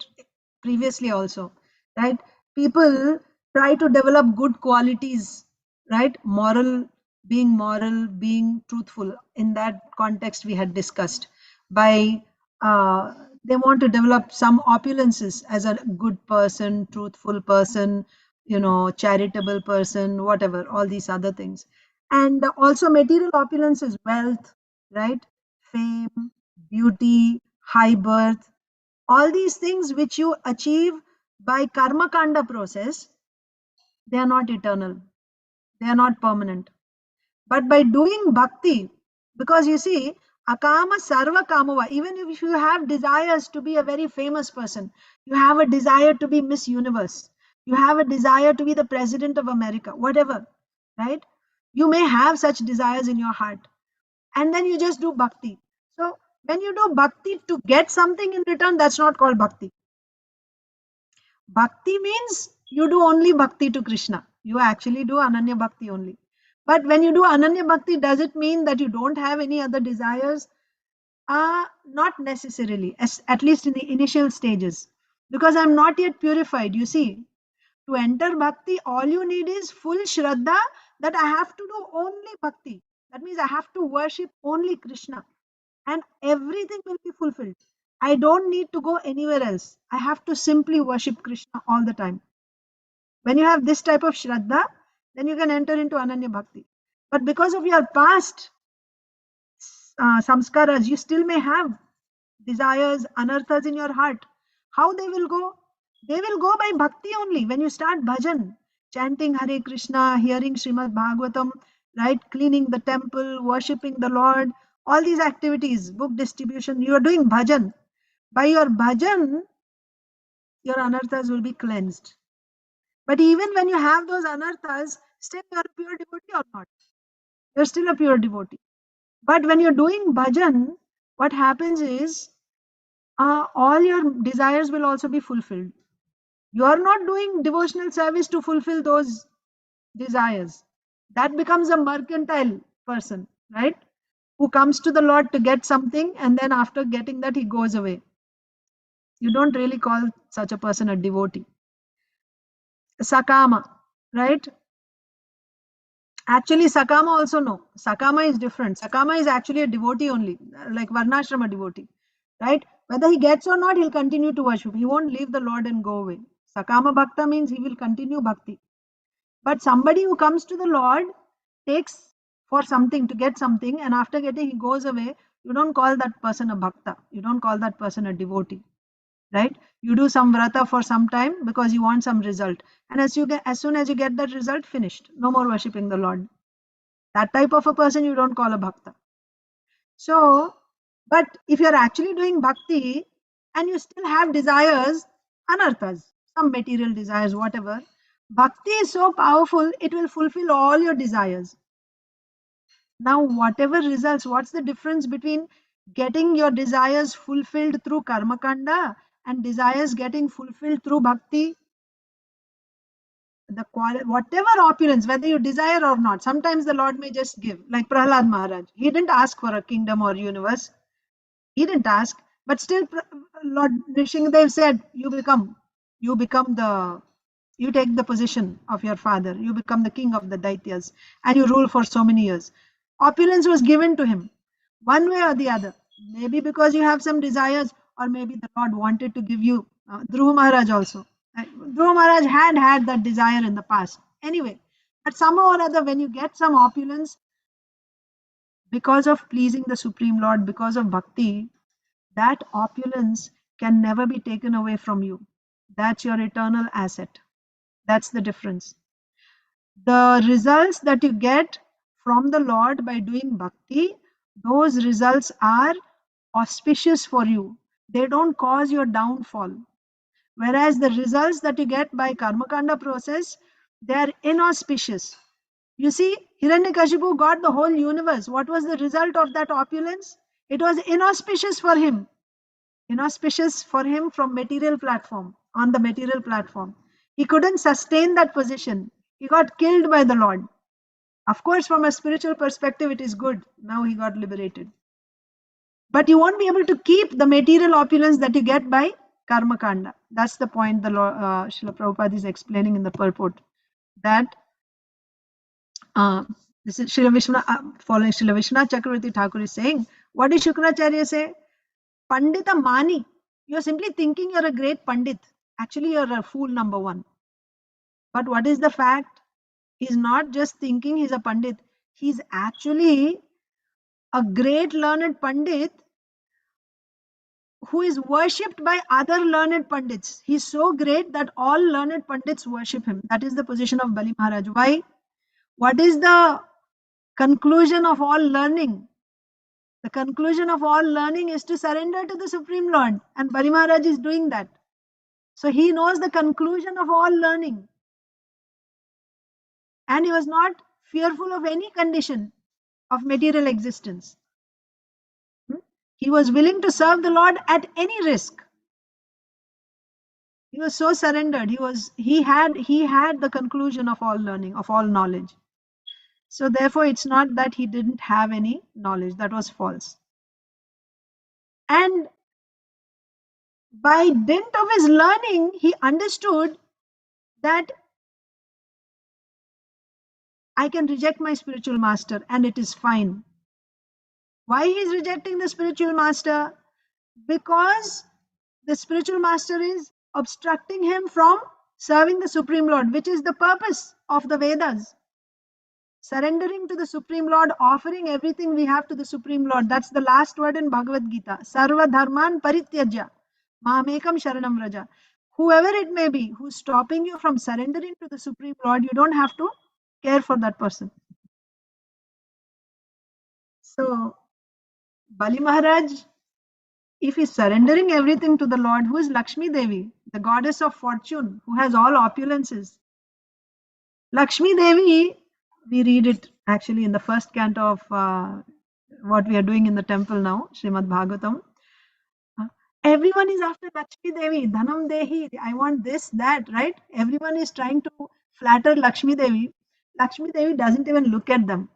previously also, right? People try to develop good qualities, right? Moral, being truthful. In that context, we had discussed by they want to develop some opulences as a good person, truthful person, charitable person, whatever, all these other things. And also material opulence is wealth, right? Fame, beauty, high birth, all these things which you achieve by karma kanda process, they are not eternal, they are not permanent. But by doing bhakti, because you see, akama sarva kamava, even if you have desires to be a very famous person, you have a desire to be Miss Universe, you have a desire to be the President of America, whatever, right? You may have such desires in your heart. And then you just do bhakti. So when you do bhakti to get something in return, that's not called bhakti. Bhakti means you do only bhakti to Krishna. You actually do Ananya Bhakti only. But when you do Ananya Bhakti, does it mean that you don't have any other desires? Not necessarily, at least in the initial stages. Because I'm not yet purified. You see, to enter Bhakti, all you need is full Shraddha that I have to do only Bhakti. That means I have to worship only Krishna. And everything will be fulfilled. I don't need to go anywhere else. I have to simply worship Krishna all the time. When you have this type of Shraddha, then you can enter into Ananya Bhakti. But because of your past samskaras, you still may have desires, anarthas in your heart. How they will go? They will go by bhakti only. When you start bhajan, chanting Hare Krishna, hearing Srimad Bhagavatam, right? Cleaning the temple, worshipping the Lord, all these activities, book distribution, you are doing bhajan. By your bhajan, your anarthas will be cleansed. But even when you have those anarthas, still you are a pure devotee or not? You're still a pure devotee. But when you're doing bhajan, what happens is all your desires will also be fulfilled. You are not doing devotional service to fulfill those desires. That becomes a mercantile person, right? Who comes to the Lord to get something and then after getting that he goes away. You don't really call such a person a devotee. Sakama, right? Actually, Sakama also no. Sakama is different. Sakama is actually a devotee only, like Varnashrama devotee, right? Whether he gets or not, he'll continue to worship. He won't leave the Lord and go away. Sakama Bhakta means he will continue bhakti. But somebody who comes to the Lord takes for something to get something, and after getting, he goes away. You don't call that person a bhakta. You don't call that person a devotee, right? You do some vrata for some time because you want some result, and as soon as you get that result, finished. No more worshipping the Lord. That type of a person you don't call a bhakta. So, but if you're actually doing bhakti and you still have desires, anarthas, some material desires, whatever, bhakti is so powerful, it will fulfill all your desires. Now, whatever results, what's the difference between getting your desires fulfilled through karma kanda and desires getting fulfilled through bhakti? The whatever opulence, whether you desire or not, sometimes the Lord may just give, like Prahlad Maharaj. He didn't ask for a kingdom or universe. He didn't ask, but still Lord Nrsimhadev said, you take the position of your father, you become the king of the Daityas, and you rule for so many years. Opulence was given to him, one way or the other. Maybe because you have some desires, or maybe the Lord wanted to give you. Dhruva Maharaj also. Dhruva Maharaj had that desire in the past. Anyway, but somehow or other, when you get some opulence, because of pleasing the Supreme Lord, because of bhakti, that opulence can never be taken away from you. That's your eternal asset. That's the difference. The results that you get from the Lord by doing bhakti, those results are auspicious for you. They don't cause your downfall. Whereas the results that you get by Karmakanda process, they are inauspicious. You see, Hiranyakashipu got the whole universe. What was the result of that opulence? It was inauspicious for him. Inauspicious for him from material platform, on the material platform. He couldn't sustain that position. He got killed by the Lord. Of course, from a spiritual perspective, it is good. Now he got liberated. But you won't be able to keep the material opulence that you get by karma kanda. That's the point the Srila Prabhupada is explaining in the purport. That this is Srila Vishwanath, following Srila Vishwanath Chakravarti Thakur is saying, what did Shukracharya say? Pandita Mani. You're simply thinking you're a great Pandit. Actually, you're a fool, number one. But what is the fact? He's not just thinking he's a Pandit. He's actually a great learned Pandit who is worshipped by other learned Pandits. He's so great that all learned Pandits worship him. That is the position of Bali Maharaj. Why? What is the conclusion of all learning? The conclusion of all learning is to surrender to the Supreme Lord. And Bali Maharaj is doing that. So he knows the conclusion of all learning. And he was not fearful of any condition of material existence. He was willing to serve the Lord at any risk. He was so surrendered. He had the conclusion of all learning, of all knowledge. So therefore, it's not that he didn't have any knowledge. That was false. And by dint of his learning, he understood that I can reject my spiritual master and it is fine. Why he is rejecting the spiritual master? Because the spiritual master is obstructing him from serving the Supreme Lord, which is the purpose of the Vedas. Surrendering to the Supreme Lord, offering everything we have to the Supreme Lord. That's the last word in Bhagavad Gita. Sarva dharman parityajya mamekam sharanam vraja. Whoever it may be who's stopping you from surrendering to the Supreme Lord, you don't have to care for that person. So, Bali Maharaj, if he's surrendering everything to the Lord, who is Lakshmi Devi, the goddess of fortune, who has all opulences. Lakshmi Devi, we read it actually in the first canto of what we are doing in the temple now, Srimad Bhagavatam. Everyone is after Lakshmi Devi, Dhanam Dehi, I want this, that, right? Everyone is trying to flatter Lakshmi Devi. Lakshmi Devi doesn't even look at them.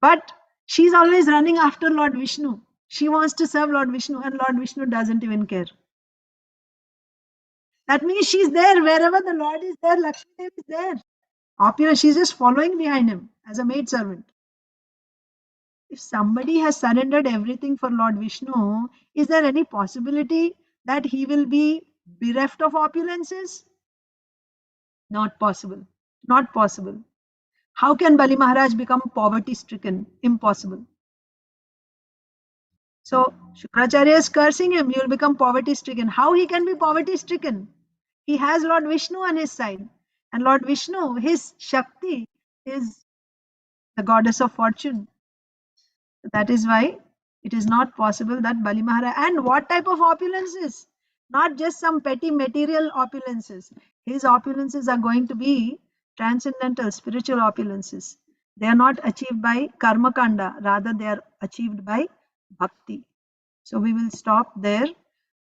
But she's always running after Lord Vishnu. She wants to serve Lord Vishnu and Lord Vishnu doesn't even care. That means she's there wherever the Lord is there, Lakshmi Devi is there. She's just following behind him as a maid servant. If somebody has surrendered everything for Lord Vishnu, is there any possibility that he will be bereft of opulences? Not possible. Not possible. How can Bali Maharaj become poverty stricken? Impossible. So Shukracharya is cursing him, you will become poverty stricken. How he can be poverty stricken? He has Lord Vishnu on his side. And Lord Vishnu, his Shakti is the goddess of fortune. That is why it is not possible that Bali Maharaj. And what type of opulences? Not just some petty material opulences. His opulences are going to be transcendental, spiritual opulences. They are not achieved by karma kanda, rather they are achieved by bhakti. So we will stop there.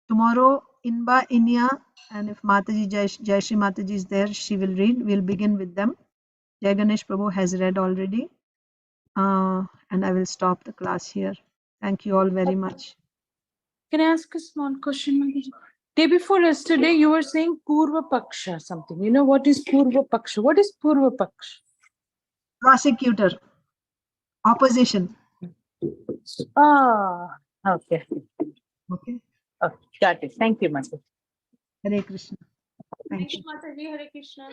Tomorrow, Inba, Inya, and if Mataji Jayashri Mataji is there, she will read. We'll begin with them. Jai Ganesh Prabhu has read already. And I will stop the class here. Thank you all very much. Can I ask a small question, Mataji? Day before yesterday, you were saying Purva Paksha something. You know what is Purva Paksha? What is Purva Paksha? Prosecutor. Opposition. Ah, okay. Okay. Okay, got it. Thank you, Mataji. Hare Krishna. Thank you. Mataji, Hare Krishna.